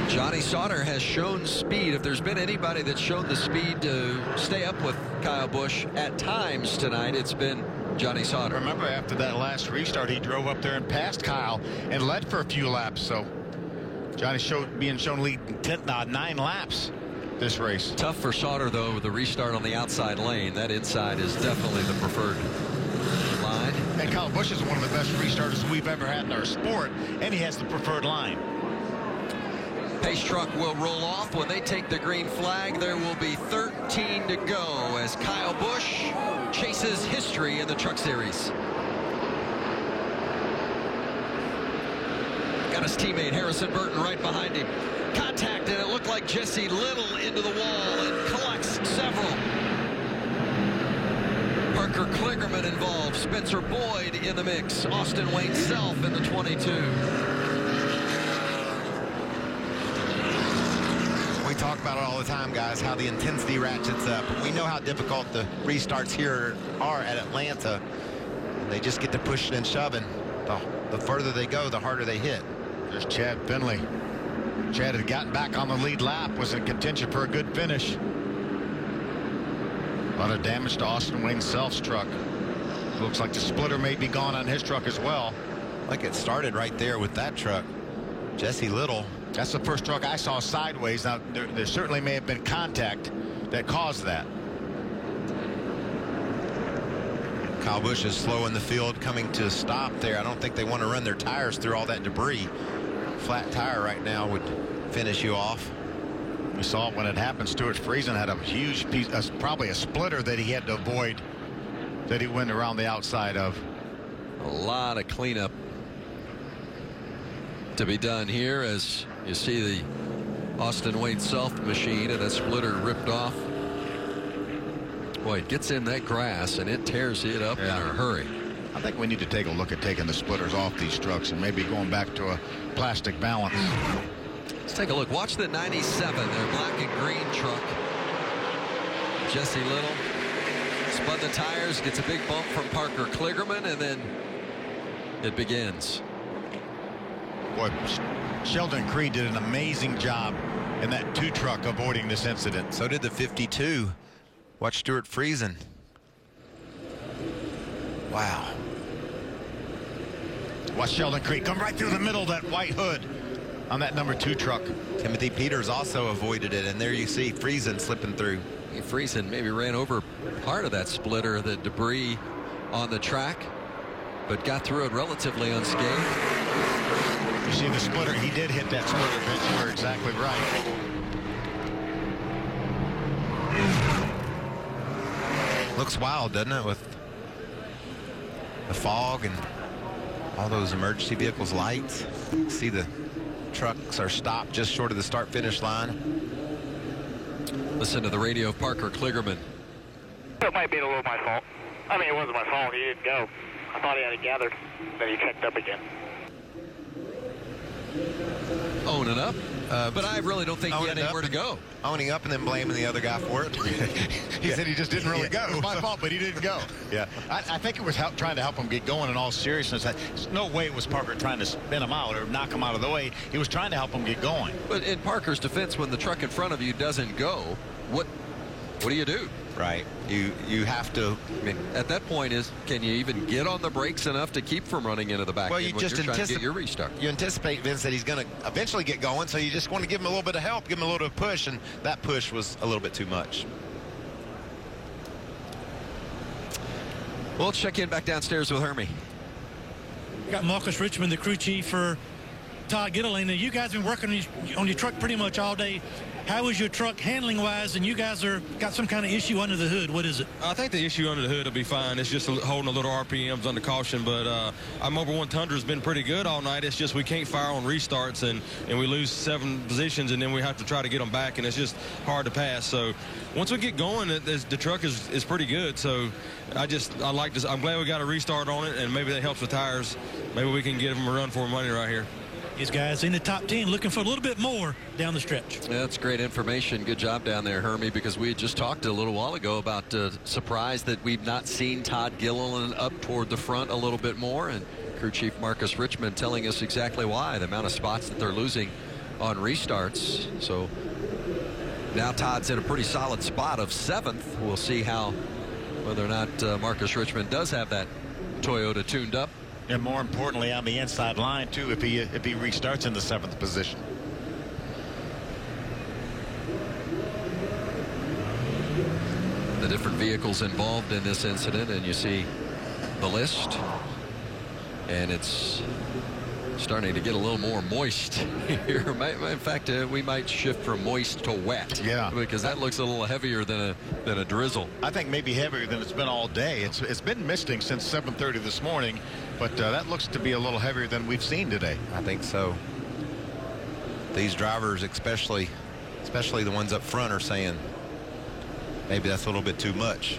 Johnny Sauter has shown speed. If there's been anybody that's shown the speed to stay up with Kyle Busch at times tonight, it's been Johnny Sauter. Remember, after that last restart, he drove up there and passed Kyle and led for a few laps. So Johnny being shown lead 9 laps this race. Tough for Sauter, though, with the restart on the outside lane. That inside is definitely the preferred line. And Kyle Busch is one of the best restarters we've ever had in our sport, and he has the preferred line. Pace truck will roll off. When they take the green flag, there will be 13 to go as Kyle Busch chases history in the Truck Series. Got his teammate Harrison Burton right behind him. Contact, and it looked like Jesse Little into the wall and collects several. Parker Kligerman involved. Spencer Boyd in the mix. Austin Wayne Self in the 22. We talk about it all the time, guys, how the intensity ratchets up. We know how difficult the restarts here are at Atlanta. They just get to pushing and shoving. The further they go, the harder they hit. There's Chad Finley. Chad had gotten back on the lead lap, was in contention for a good finish. A lot of damage to Austin Wayne Self's truck. Looks like the splitter may be gone on his truck as well. Like it started right there with that truck. Jesse Little. That's the first truck I saw sideways. Now, there certainly may have been contact that caused that. Kyle Busch is slow in the field, coming to a stop there. I don't think they want to run their tires through all that debris. Flat tire right now would finish you off. We saw it when it happened. Stuart Friesen had a huge piece, probably a splitter that he had to avoid, that he went around the outside of. A lot of cleanup to be done here as you see the Austin Wayne Self machine and a splitter ripped off. Boy, it gets in that grass and it tears it up in a hurry. I think we need to take a look at taking the splitters off these trucks and maybe going back to a plastic balance. Let's take a look. Watch the 97, their black and green truck. Jesse Little spun the tires, gets a big bump from Parker Kligerman, and then it begins. Boy, Sheldon Creed did an amazing job in that 2 truck avoiding this incident. So did the 52. Watch Stuart Friesen. Wow. Watch Sheldon Creed come right through the middle of that white hood on that number 2 truck. Timothy Peters also avoided it, and there you see Friesen slipping through. Friesen maybe ran over part of that splitter, the debris on the track, but got through it relatively unscathed. You see the splitter, he did hit that splitter, Vince. You're exactly right. Looks wild, doesn't it, with the fog and all those emergency vehicles lights. See the trucks are stopped just short of the start-finish line. Listen to the radio of Parker Kligerman. It might be a little my fault. I mean, it wasn't my fault. He didn't go. I thought he had it gathered. Then he checked up again. Owning up, but I really don't think he had anywhere to go. Owning up and then blaming the other guy for it. He said he just didn't really go. It was my fault, but he didn't go. Yeah. I think it was trying to help him get going in all seriousness. There's no way it was Parker trying to spin him out or knock him out of the way. He was trying to help him get going. But in Parker's defense, when the truck in front of you doesn't go, what do you do? Right. You have to. I mean, at that point, can you even get on the brakes enough to keep from running into the back? Well, you just trying to get your restart. You anticipate, Vince, that he's going to eventually get going, so you just want to give him a little bit of help, give him a little bit of push, and that push was a little bit too much. We'll check in back downstairs with Hermie. Got Marcus Richmond, the crew chief for Todd Gitterling. Now, you guys have been working on your truck pretty much all day. How is your truck handling-wise? And you guys got some kind of issue under the hood. What is it? I think the issue under the hood will be fine. It's just holding a little RPMs under caution. But our Mobil 1 Tundra has been pretty good all night. It's just we can't fire on restarts, and we lose 7 positions, and then we have to try to get them back, and it's just hard to pass. So once we get going, the truck is pretty good. So I'm glad we got a restart on it, and maybe that helps with tires. Maybe we can give them a run for money right here. These guys in the top 10 looking for a little bit more down the stretch. Yeah, that's great information. Good job down there, Hermie, because we just talked a little while ago about surprise that we've not seen Todd Gilliland up toward the front a little bit more, and crew chief Marcus Richmond telling us exactly why, the amount of spots that they're losing on restarts. So now Todd's in a pretty solid spot of 7th. We'll see whether or not Marcus Richmond does have that Toyota tuned up. And more importantly, on the inside line, too, if he restarts in the 7th position. The different vehicles involved in this incident, and you see the list. And it's starting to get a little more moist here. In fact, we might shift from moist to wet. Yeah. Because that looks a little heavier than a drizzle. I think maybe heavier than it's been all day. It's been misting since 7:30 this morning, but that looks to be a little heavier than we've seen today. I think so. These drivers, especially the ones up front, are saying maybe that's a little bit too much.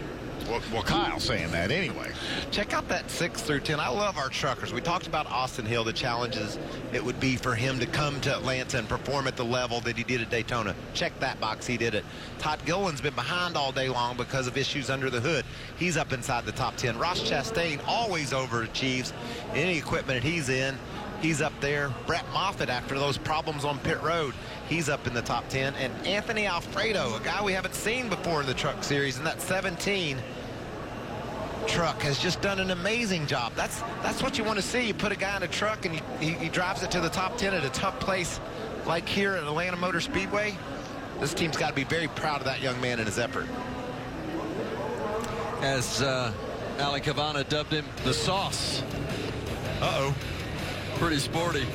Well, Kyle's saying that anyway. Check out that 6 through 10. I love our truckers. We talked about Austin Hill, the challenges it would be for him to come to Atlanta and perform at the level that he did at Daytona. Check that box. He did it. Todd Gilliland's been behind all day long because of issues under the hood. He's up inside the top 10. Ross Chastain always overachieves any equipment that he's in. He's up there. Brett Moffitt, after those problems on pit road, he's up in the top 10. And Anthony Alfredo, a guy we haven't seen before in the truck series, in that 17 truck, has just done an amazing job. That's what you want to see. You put a guy in a truck and he drives it to the top 10 at a tough place like here at Atlanta Motor Speedway. This team's got to be very proud of that young man and his effort. As Ali Cavana dubbed him, the sauce. Uh-oh. Pretty sporty.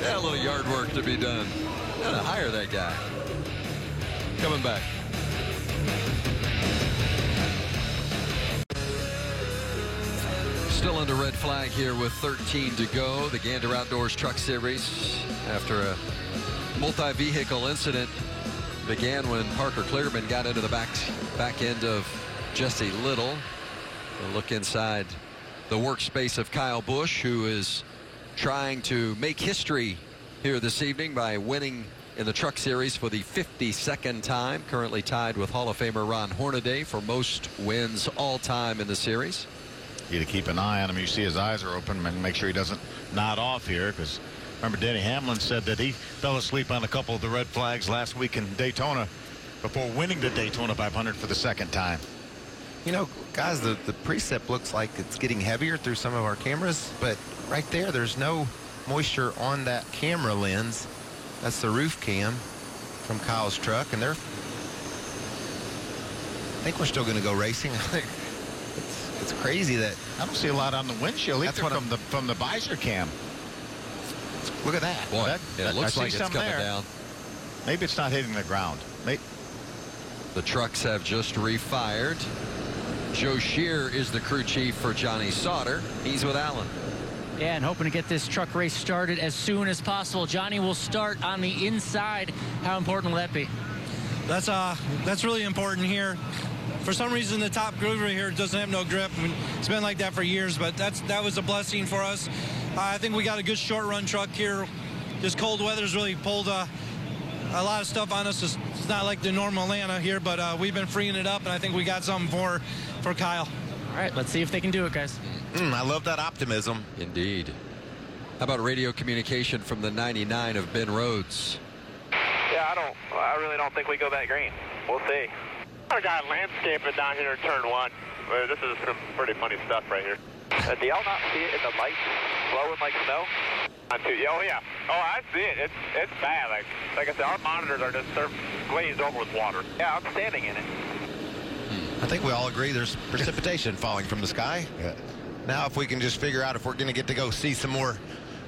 Yeah, a little yard work to be done. Gotta hire that guy. Coming back. Still under red flag here with 13 to go. The Gander Outdoors Truck Series, after a multi-vehicle incident, began when Parker Clearman got into the back end of Jesse Little. A look inside the workspace of Kyle Busch, who is trying to make history here this evening by winning in the Truck Series for the 52nd time, currently tied with Hall of Famer Ron Hornaday for most wins all time in the series. You to keep an eye on him. You see his eyes are open, and make sure he doesn't nod off here, because remember Denny Hamlin said that he fell asleep on a couple of the red flags last week in Daytona before winning the Daytona 500 for the 2nd time. You know, guys, the precip looks like it's getting heavier through some of our cameras, but right there's no moisture on that camera lens. That's the roof cam from Kyle's truck, and I think we're still going to go racing. It's crazy that I don't see a lot on the windshield either from the visor cam. Look at that. Boy, it looks like it's coming down. Maybe it's not hitting the ground. The trucks have just refired. Joe Shear is the crew chief for Johnny Sauter. He's with Allen. Yeah, and hoping to get this truck race started as soon as possible. Johnny will start on the inside. How important will that be? That's really important here. For some reason, the top groove right here doesn't have no grip. I mean, it's been like that for years, but that was a blessing for us. I think we got a good short run truck here. This cold weather's really pulled a lot of stuff on us. It's not like the normal Atlanta here, but we've been freeing it up, and I think we got something for Kyle. All right, let's see if they can do it, guys. I love that optimism. Indeed. How about radio communication from the 99 of Ben Rhodes? Yeah, I really don't think we go that green. We'll see. I got landscaping down here in turn 1. This is some pretty funny stuff right here. Do y'all not see it in the lights flowing like snow? Oh yeah. Oh, I see it. It's bad. Like I said, our monitors are just glazed over with water. Yeah, I'm standing in it. I think we all agree there's precipitation falling from the sky. Yeah. Now, if we can just figure out if we're going to get to go see some more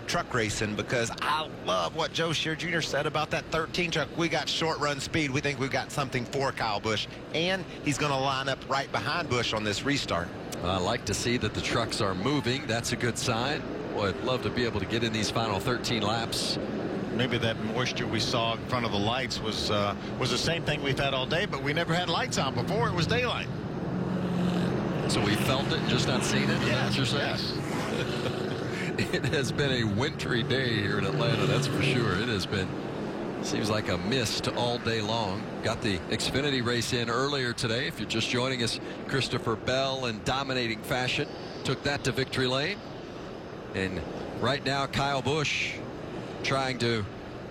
truck racing, because I love what Joe Scheer Jr. said about that 13 truck. We got short run speed. We think we've got something for Kyle Busch, and he's going to line up right behind Busch on this restart. I like to see that the trucks are moving. That's a good sign. Boy, I'd love to be able to get in these final 13 laps. Maybe that moisture we saw in front of the lights was the same thing we've had all day, but we never had lights on before. It was daylight. So we felt it and just not seen it? Yes, that's what you're saying? yes. It has been a wintry day here in Atlanta, that's for sure. It has been, seems like a mist all day long. Got the Xfinity race in earlier today. If you're just joining us, Christopher Bell in dominating fashion took that to victory lane. And right now, Kyle Busch trying to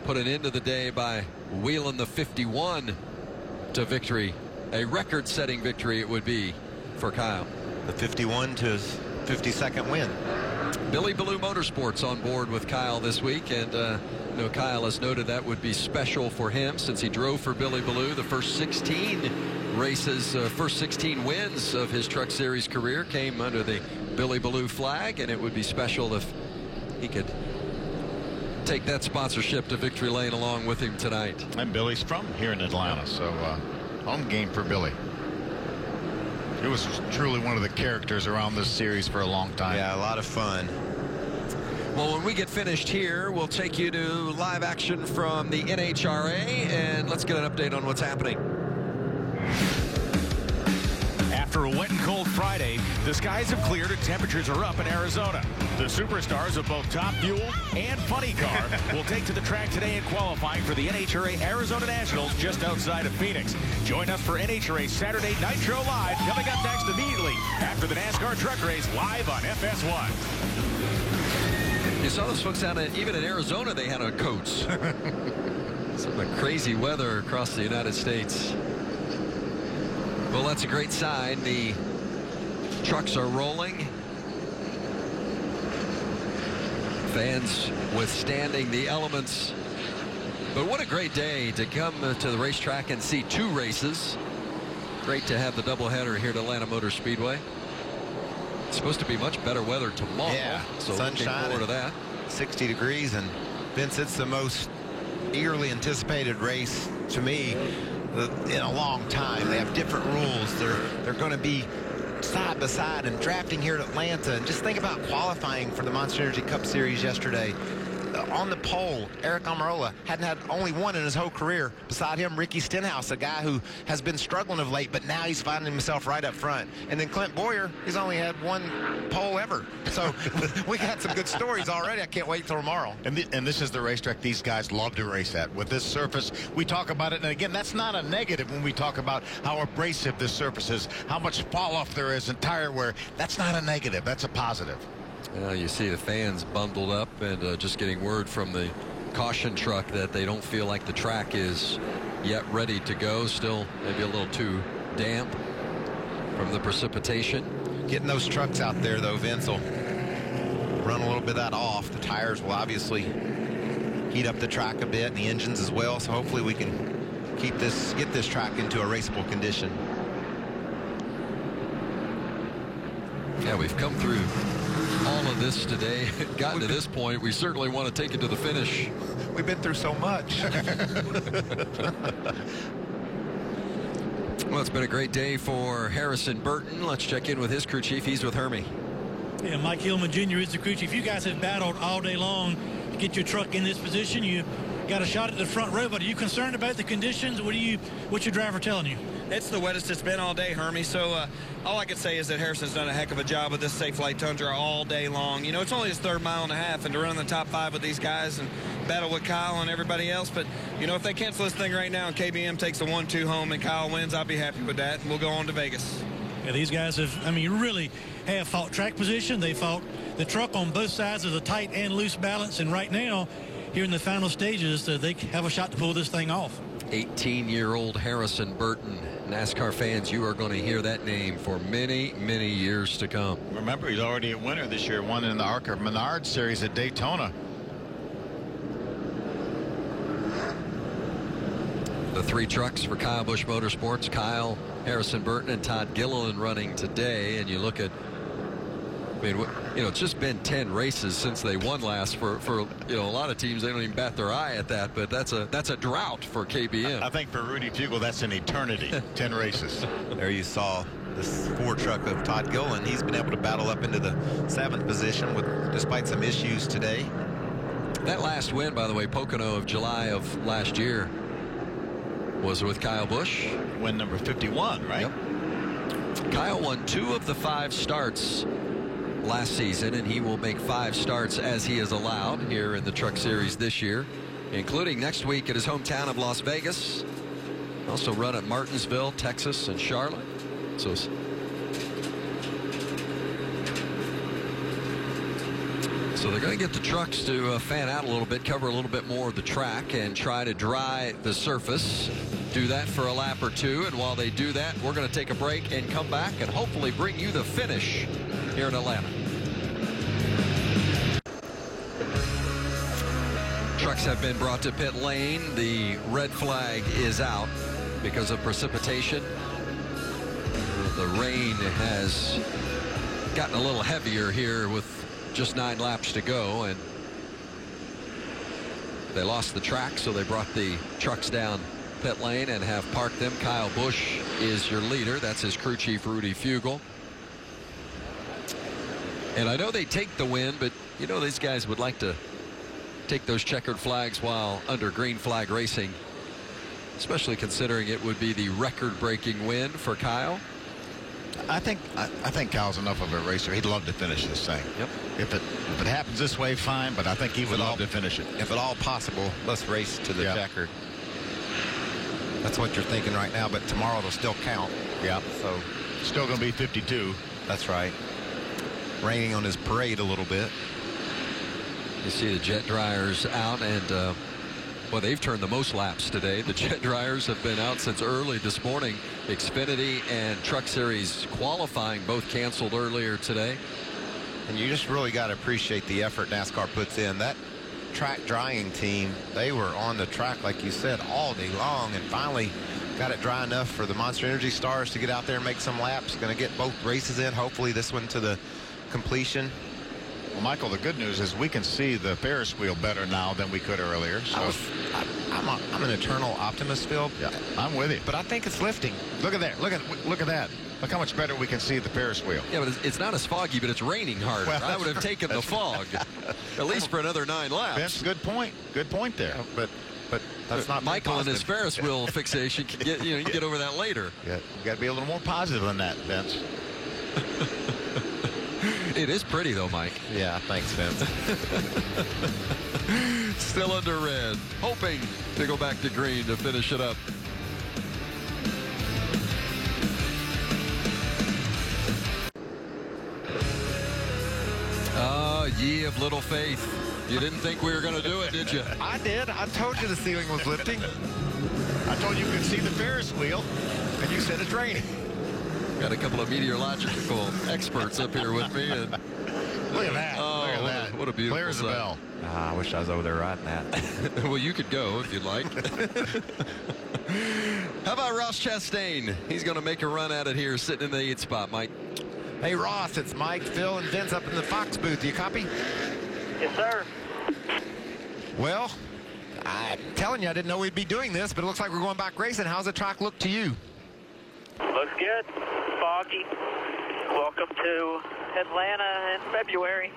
put an end to the day by wheeling the 51 to victory. A record-setting victory it would be for Kyle. The 51 to 52nd win. Billy Ballew Motorsports on board with Kyle this week, and you know, Kyle has noted that would be special for him since he drove for Billy Ballew the first 16 races, first 16 wins of his Truck Series career came under the Billy Ballew flag, and it would be special if he could take that sponsorship to victory lane along with him tonight. And Billy's from here in Atlanta, so home game for Billy. It was truly one of the characters around this series for a long time. Yeah, a lot of fun. Well, when we get finished here, we'll take you to live action from the NHRA, and let's get an update on what's happening. After a wet and cold Friday, the skies have cleared and temperatures are up in Arizona. The superstars of both Top Fuel and Funny Car will take to the track today in qualifying for the NHRA Arizona Nationals just outside of Phoenix. Join us for NHRA Saturday Nitro Live coming up next immediately after the NASCAR truck race live on FS1. You saw those folks out even in Arizona, they had on coats. Some crazy weather across the United States. Well, that's a great sign. The trucks are rolling. Fans withstanding the elements. But what a great day to come to the racetrack and see two races. Great to have the doubleheader here at Atlanta Motor Speedway. It's supposed to be much better weather tomorrow. Yeah, so sunshine, looking forward to that. 60 degrees, and Vince, it's the most eagerly anticipated race to me in a long time. They have different rules. They're going to be side by side and drafting here at Atlanta. And just think about qualifying for the Monster Energy Cup Series yesterday. On the pole, Eric Almirola hadn't had only one in his whole career. Beside him, Ricky Stenhouse, a guy who has been struggling of late, but now he's finding himself right up front. And then Clint Boyer, he's only had one pole ever. So we got some good stories already. I can't wait till tomorrow. And this is the racetrack these guys love to race at. With this surface, we talk about it, and again, that's not a negative when we talk about how abrasive this surface is, how much fall off there is in tire wear. That's not a negative. That's a positive. You see the fans bundled up and just getting word from the caution truck that they don't feel like the track is yet ready to go. Still maybe a little too damp from the precipitation. Getting those trucks out there, though, Vince, will run a little bit of that off. The tires will obviously heat up the track a bit, and the engines as well. So hopefully we can get this track into a raceable condition. Yeah, we've come through all of this today. Gotten to this point, we certainly want to take it to the finish. We've been through so much. Well, it's been a great day for Harrison Burton. Let's check in with his crew chief. He's with Hermie. Yeah, Mike Hillman Jr. is the crew chief. You guys have battled all day long to get your truck in this position. You got a shot at the front row, but are you concerned about the conditions? What's your driver telling you? It's the wettest it's been all day, Hermie. So all I can say is that Harrison's done a heck of a job with this Safe Light Tundra all day long. You know, it's only his third mile and a half, and to run in the top 5 with these guys and battle with Kyle and everybody else. But, you know, if they cancel this thing right now and KBM takes the 1-2 home and Kyle wins, I'll be happy with that. And we'll go on to Vegas. Yeah, these guys have, really have fought track position. They fought the truck on both sides of the tight and loose balance. And right now, here in the final stages, they have a shot to pull this thing off. 18-year-old Harrison Burton. NASCAR fans, you are going to hear that name for many, many years to come. Remember, he's already a winner this year, won in the ARCA Menard Series at Daytona. The 3 trucks for Kyle Busch Motorsports. Kyle Harrison Burton and Todd Gilliland running today, and you look at, I mean, you know, it's just been 10 races since they won last. For you know, a lot of teams, they don't even bat their eye at that, but that's a drought for KBM. I think for Rudy Fugle, that's an eternity. 10 races. There you saw this Ford truck of Todd Gilliland. He's been able to battle up into the 7th position despite some issues today. That last win, by the way, Pocono of July of last year, was with Kyle Busch. Win number 51, right? Yep. Kyle won 2 of the 5 starts last season, and he will make 5 starts as he is allowed here in the Truck Series this year, including next week at his hometown of Las Vegas. Also run at Martinsville, Texas, and Charlotte. So they're going to get the trucks to fan out a little bit, cover a little bit more of the track, and try to dry the surface. Do that for a lap or 2, and while they do that, we're going to take a break and come back and hopefully bring you the finish here in Atlanta. Trucks have been brought to pit lane. The red flag is out because of precipitation. The rain has gotten a little heavier here with just 9 laps to go, and they lost the track, so they brought the trucks down pit lane and have parked them. Kyle Busch is your leader. That's his crew chief, Rudy Fugle. And I know they take the win, but you know, these guys would like to take those checkered flags while under green flag racing, especially considering it would be the record-breaking win for Kyle. I think Kyle's enough of a racer. He'd love to finish this thing. Yep. If it happens this way, fine, but I think he would love to finish it. If at all possible, let's race to the checkered. That's what you're thinking right now, but tomorrow they'll still count. Yeah. So still going to be 52. That's right. Raining on his parade a little bit. You see the jet dryers out, and well, they've turned the most laps today. The jet dryers have been out since early this morning. Xfinity and Truck Series qualifying both canceled earlier today. And you just really got to appreciate the effort NASCAR puts in. That track drying team, they were on the track, like you said, all day long, and finally got it dry enough for the Monster Energy Stars to get out there and make some laps. Going to get both races in, hopefully this one to the completion. Well, Michael, the good news is we can see the Ferris wheel better now than we could earlier. So I'm an eternal optimist, Phil. Yeah, I'm with you. But I think it's lifting. Look at that. Look at that. Look how much better we can see the Ferris wheel. Yeah, but it's not as foggy, but it's raining harder. Well, I would have taken the fog, at least for another 9 laps. Vince, good point. Good point there. But that's not Michael and his Ferris wheel fixation can get, you get over that later. Yeah, you got to be a little more positive than that, Vince. It is pretty though, Mike. Yeah, thanks, Vince. Still under red, hoping to go back to green to finish it up. Ye of little faith. You didn't think we were going to do it, did you? I did. I told you the ceiling was lifting. I told you could see the Ferris wheel, and you said it's raining. Got a couple of meteorological experts up here with me. And look at that. Oh, look at that. What a beautiful Clear as a bell. I wish I was over there riding that. Well, you could go if you'd like. How about Ross Chastain? He's going to make a run at it here, sitting in the 8th spot, Mike. Hey, Ross, it's Mike, Phil, and Vince up in the Fox booth. You copy? Yes, sir. Well, I'm telling you, I didn't know we'd be doing this, but it looks like we're going back racing. How's the track look to you? Looks good. Foggy. Welcome to Atlanta in February.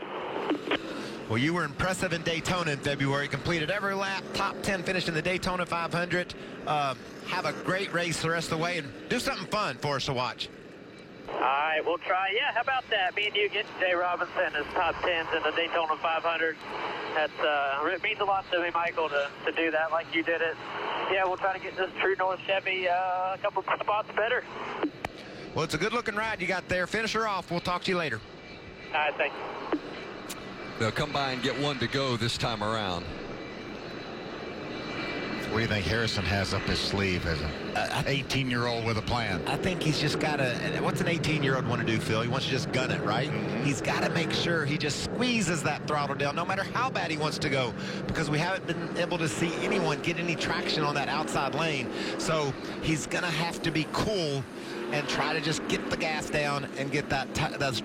Well, you were impressive in Daytona in February. Completed every lap, top 10 finished in the Daytona 500. Have a great race the rest of the way and do something fun for us to watch. All right, we'll try. Yeah, how about that? Me and you get Jay Robinson as top 10s in the Daytona 500. It means a lot to me, Michael, to do that like you did it. Yeah, we'll try to get this True North Chevy a couple spots better. Well, it's a good-looking ride you got there. Finish her off. We'll talk to you later. All right, thanks. They'll come by and get one to go this time around. What do you think Harrison has up his sleeve as an 18-year-old with a plan? I think he's just got to, what's an 18-year-old want to do, Phil? He wants to just gun it, right? Mm-hmm. He's got to make sure he just squeezes that throttle down, no matter how bad he wants to go, because we haven't been able to see anyone get any traction on that outside lane. So he's going to have to be cool and try to just get the gas down and get that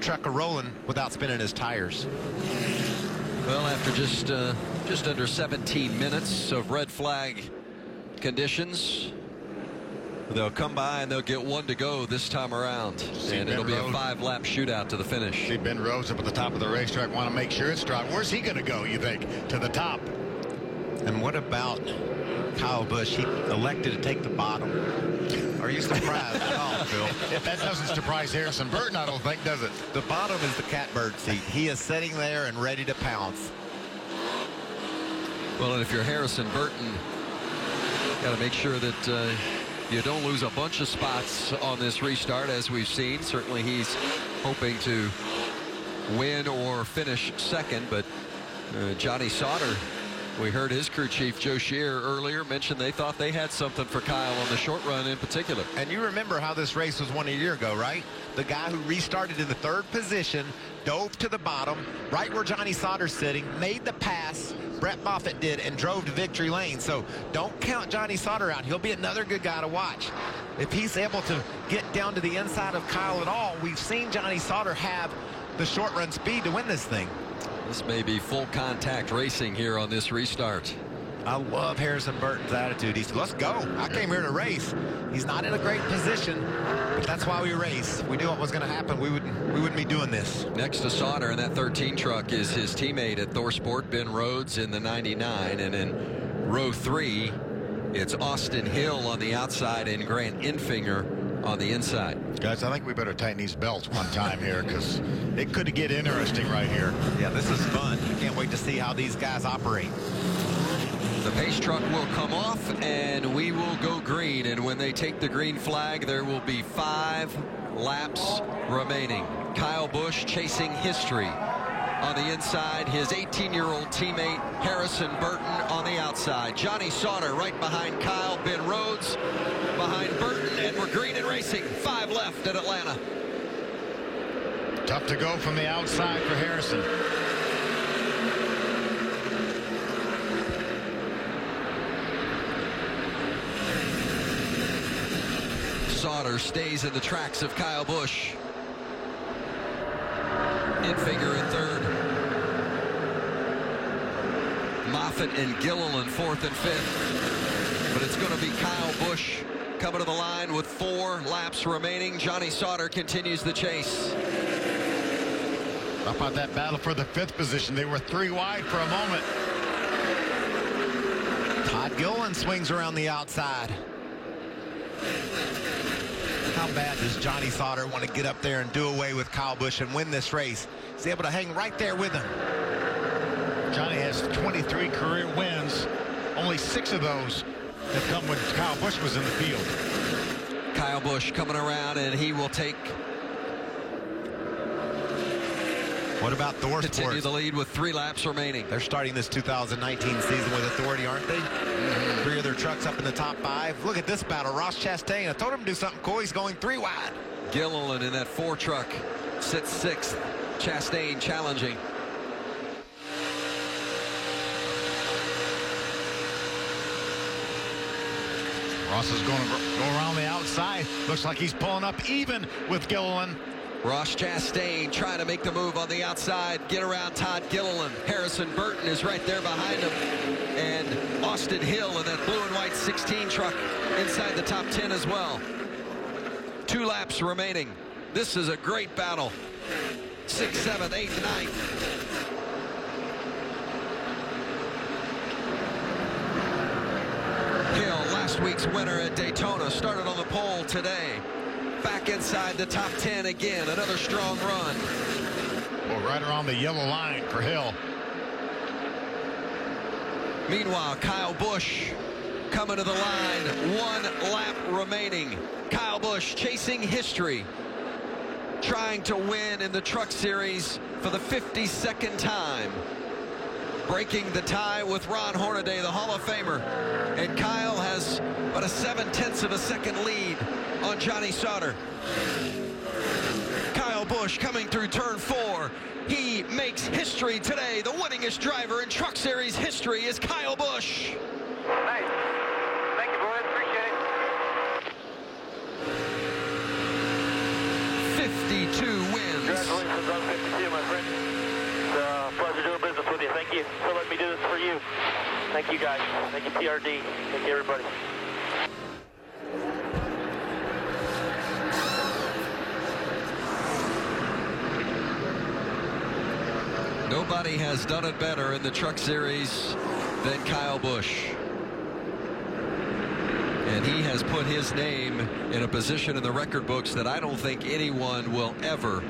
truck rolling without spinning his tires. Well, after just under 17 minutes of red flag conditions, they'll come by and they'll get one to go this time around. And it'll be a 5-lap shootout to the finish. See Ben Rhodes up at the top of the racetrack, want to make sure it's dry. Where's he going to go, you think? To the top. And what about Kyle Busch? He elected to take the bottom. Are you surprised at all, Phil? That doesn't surprise Harrison Burton, I don't think, does it? The bottom is the catbird seat. He is sitting there and ready to pounce. Well, and if you're Harrison Burton, got to make sure that you don't lose a bunch of spots on this restart, as we've seen. Certainly he's hoping to win or finish second, but Johnny Sauter, we heard his crew chief Joe Shear earlier mention they thought they had something for Kyle on the short run in particular. And you remember how this race was won a year ago, right? The guy who restarted in the 3rd position, dove to the bottom, right where Johnny Sauter's sitting, made the pass, Brett Moffitt did, and drove to victory lane. So don't count Johnny Sauter out. He'll be another good guy to watch. If he's able to get down to the inside of Kyle at all, we've seen Johnny Sauter have the short run speed to win this thing. This may be full contact racing here on this restart. I love Harrison Burton's attitude. He said, let's go. I came here to race. He's not in a great position, but that's why we race. If we knew what was going to happen, we wouldn't be doing this. Next to Sauter in that 13 truck is his teammate at ThorSport, Ben Rhodes, in the 99. And in row 3, it's Austin Hill on the outside and Grant Enfinger on the inside. Guys, I think we better tighten these belts one time here, because it could get interesting right here. Yeah, this is fun. I can't wait to see how these guys operate. The pace truck will come off and we will go green, and when they take the green flag, there will be 5 laps remaining. Kyle Busch chasing history on the inside, his 18-year-old teammate Harrison Burton on the outside. Johnny Sauter right behind Kyle, Ben Rhodes behind Burton, and we're green and racing. 5 left at Atlanta. Tough to go from the outside for Harrison. Sauter stays in the tracks of Kyle Busch. Enfinger in 3rd. Moffitt and Gilliland 4th and 5th. But it's going to be Kyle Busch coming to the line with 4 laps remaining. Johnny Sauter continues the chase. How about that battle for the 5th position? They were 3 wide for a moment. Todd Gilliland swings around the outside. How bad does Johnny Sauter want to get up there and do away with Kyle Busch and win this race? He's able to hang right there with him. Johnny has 23 career wins. Only 6 of those have come when Kyle Busch was in the field. Kyle Busch coming around, and he will take. What about ThorSport? Continue the lead with 3 laps remaining. They're starting this 2019 season with authority, aren't they? 3 of their trucks up in the top 5. Look at this battle. Ross Chastain, I told him to do something cool. He's going 3 wide. Gilliland in that 4 truck sits 6th. Chastain challenging. Ross is going to go around the outside. Looks like he's pulling up even with Gilliland. Ross Chastain trying to make the move on the outside, get around Todd Gilliland. Harrison Burton is right there behind him. And Austin Hill in that blue and white 16 truck inside the top 10 as well. 2 laps remaining. This is a great battle. 6th, 7th, 8th, 9th. Hill, last week's winner at Daytona, started on the pole today. Back inside the top 10 again. Another strong run. Well, right around the yellow line for Hill. Meanwhile, Kyle Busch coming to the line. 1 lap remaining. Kyle Busch chasing history. Trying to win in the Truck Series for the 52nd time. Breaking the tie with Ron Hornaday, the Hall of Famer. And Kyle has about a 0.7 of a second lead on Johnny Sauter. Kyle Busch coming through turn 4. He makes history today. The winningest driver in Truck Series history is Kyle Busch. Nice. Thank you, boys. Appreciate it. Thank you, guys. Thank you, TRD. Thank you, everybody. Nobody has done it better in the Truck Series than Kyle Busch. And he has put his name in a position in the record books that I don't think anyone will ever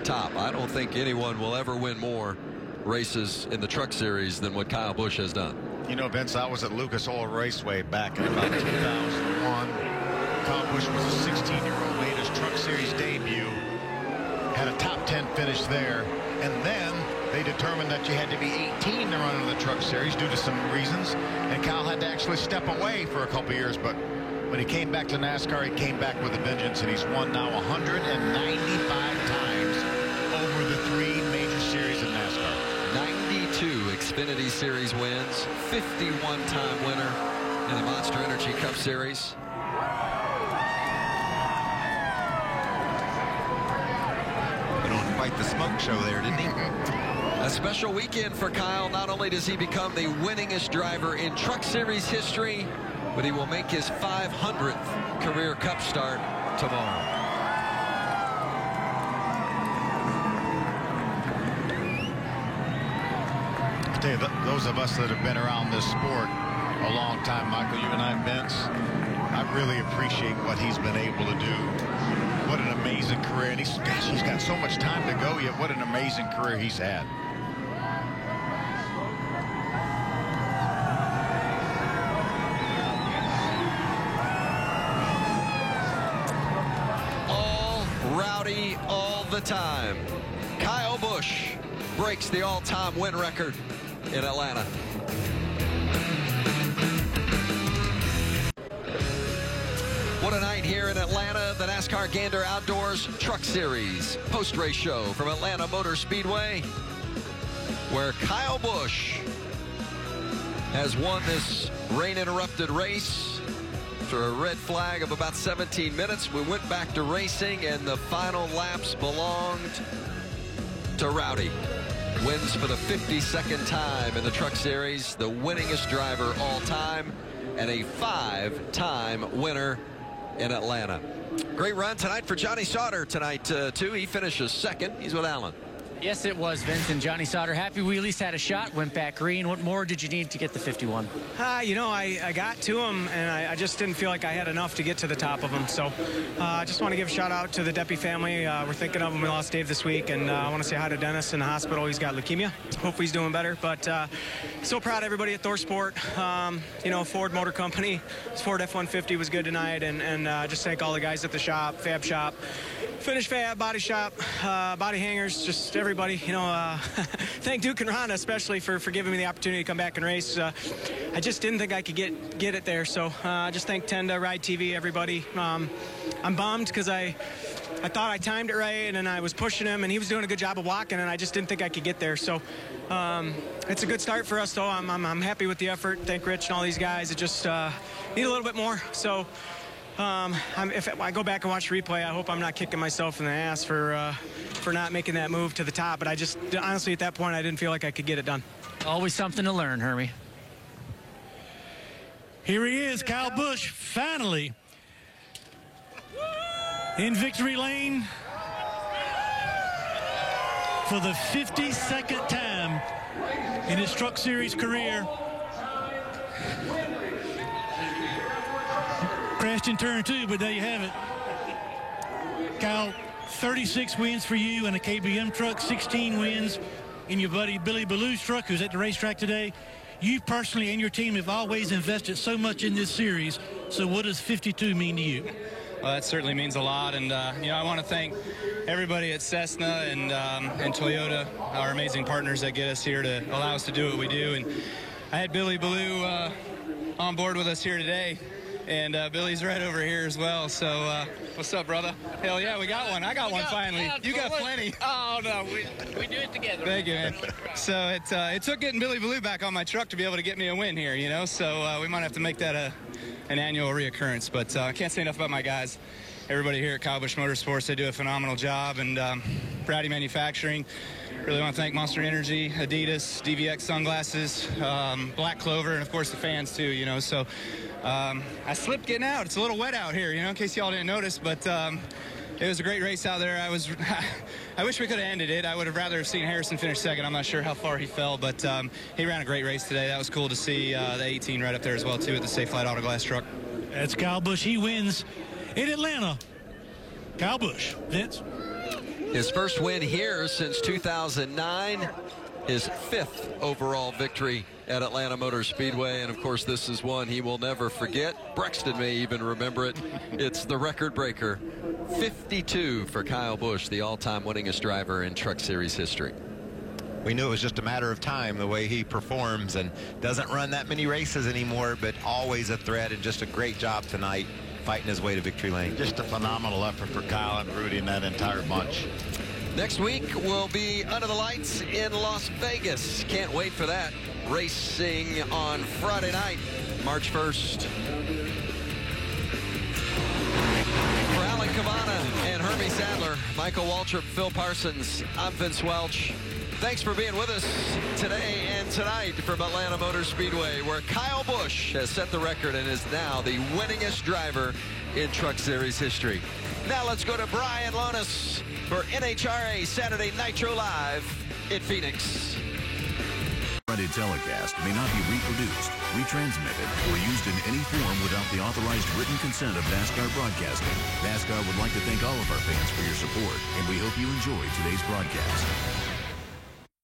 top. I don't think anyone will ever win more races in the Truck Series than what Kyle Busch has done. You know, Vince, I was at Lucas Oil Raceway back in about 2001. Kyle Busch was a 16-year-old, made his Truck Series debut, had a top 10 finish there, and then they determined that you had to be 18 to run in the Truck Series due to some reasons, and Kyle had to actually step away for a couple years. But when he came back to NASCAR, he came back with a vengeance, and he's won now 195 times over the 3 major series in NASCAR. 92 Xfinity Series wins, 51-time winner in the Monster Energy Cup Series. Put on quite the smoke show there, didn't he? A special weekend for Kyle. Not only does he become the winningest driver in Truck Series history, but he will make his 500th career Cup start tomorrow. I tell you, those of us that have been around this sport a long time, Michael, you and I, Vince, I really appreciate what he's been able to do. What an amazing career. And he's got so much time to go yet. What an amazing career he's had. Rowdy all the time. Kyle Busch breaks the all-time win record in Atlanta. What a night here in Atlanta. The NASCAR Gander Outdoors Truck Series post-race show from Atlanta Motor Speedway, where Kyle Busch has won this rain-interrupted race. After a red flag of about 17 minutes, we went back to racing, and the final laps belonged to Rowdy. Wins for the 52nd time in the Truck Series, the winningest driver all time, and a 5-time winner in Atlanta. Great run tonight for Johnny Sauter tonight, too. He finishes second. He's with Alan. Yes, it was, Vince, and Johnny Sauter happy we at least had a shot, went back green. What more did you need to get the 51? You know, I got to him, and I just didn't feel like I had enough to get to the top of him. So I just want to give a shout out to the Deppy family. We're thinking of him. We lost Dave this week, and I want to say hi to Dennis in the hospital. He's got leukemia. Hopefully he's doing better. But so proud of everybody at ThorSport. You know, Ford Motor Company. This Ford F-150 was good tonight, and just thank all the guys at the shop, Fab Shop, Finish Fab, Body Shop, Body Hangers, just everybody. You know, thank Duke and Rhonda especially for giving me the opportunity to come back and race. I just didn't think I could get it there. So just thank Tenda, Ride TV, everybody. I'm bummed because I thought I timed it right, and then I was pushing him, and he was doing a good job of walking, and I just didn't think I could get there. So it's a good start for us, though. I'm happy with the effort. Thank Rich and all these guys. It just need a little bit more. So if I go back and watch the replay, I hope I'm not kicking myself in the ass for not making that move to the top. But I just, honestly, at that point, I didn't feel like I could get it done. Always something to learn, Hermie. Here he is, Kyle Busch, finally in victory lane for the 52nd time in his Truck Series career. Crashed in turn 2, but there you have it. Kyle, 36 wins for you in a KBM truck, 16 wins in your buddy Billy Ballou's truck, who's at the racetrack today. You personally and your team have always invested so much in this series. So what does 52 mean to you? Well, that certainly means a lot, and you know, I want to thank everybody at Cessna and Toyota, our amazing partners that get us here to allow us to do what we do. And I had Billy Ballou on board with us here today, and Billy's right over here as well. So what's up, brother? Hell yeah, we got one. I got one finally. You got plenty. Oh no, we do it together. Thank you, man. So it took getting Billy Ballou back on my truck to be able to get me a win here, you know. So we might have to make that an annual reoccurrence. But I can't say enough about my guys. Everybody here at Kyle Busch Motorsports, they do a phenomenal job, and Pratty Manufacturing. Really want to thank Monster Energy, Adidas, DVX sunglasses, Black Clover, and of course the fans too, you know. So I slipped getting out. It's a little wet out here, you know, in case y'all didn't notice, but it was a great race out there. I wish we could have ended it. I would have rather seen Harrison finish second. I'm not sure how far he fell, but he ran a great race today. That was cool to see the 18 right up there as well too with the Safe Flight Autoglass truck. That's Kyle Busch. He wins in Atlanta. Kyle Busch. Vince? His first win here since 2009. His 5th overall victory at Atlanta Motor Speedway. And, of course, this is one he will never forget. Brexton may even remember it. It's the record breaker. 52 for Kyle Busch, the all-time winningest driver in Truck Series history. We knew it was just a matter of time, the way he performs, and doesn't run that many races anymore, but always a threat, and just a great job tonight fighting his way to victory lane. Just a phenomenal effort for Kyle and Rudy and that entire bunch. Next week will be under the lights in Las Vegas. Can't wait for that. Racing on Friday night, March 1st. For Alan Cavana and Hermie Sadler, Michael Waltrip, Phil Parsons, I'm Vince Welch. Thanks for being with us today and tonight from Atlanta Motor Speedway, where Kyle Busch has set the record and is now the winningest driver in Truck Series history. Now let's go to Brian Lonis for NHRA Saturday Nitro Live in Phoenix. Printed telecast may not be reproduced, retransmitted, or used in any form without the authorized written consent of NASCAR Broadcasting. NASCAR would like to thank all of our fans for your support, and we hope you enjoyed today's broadcast.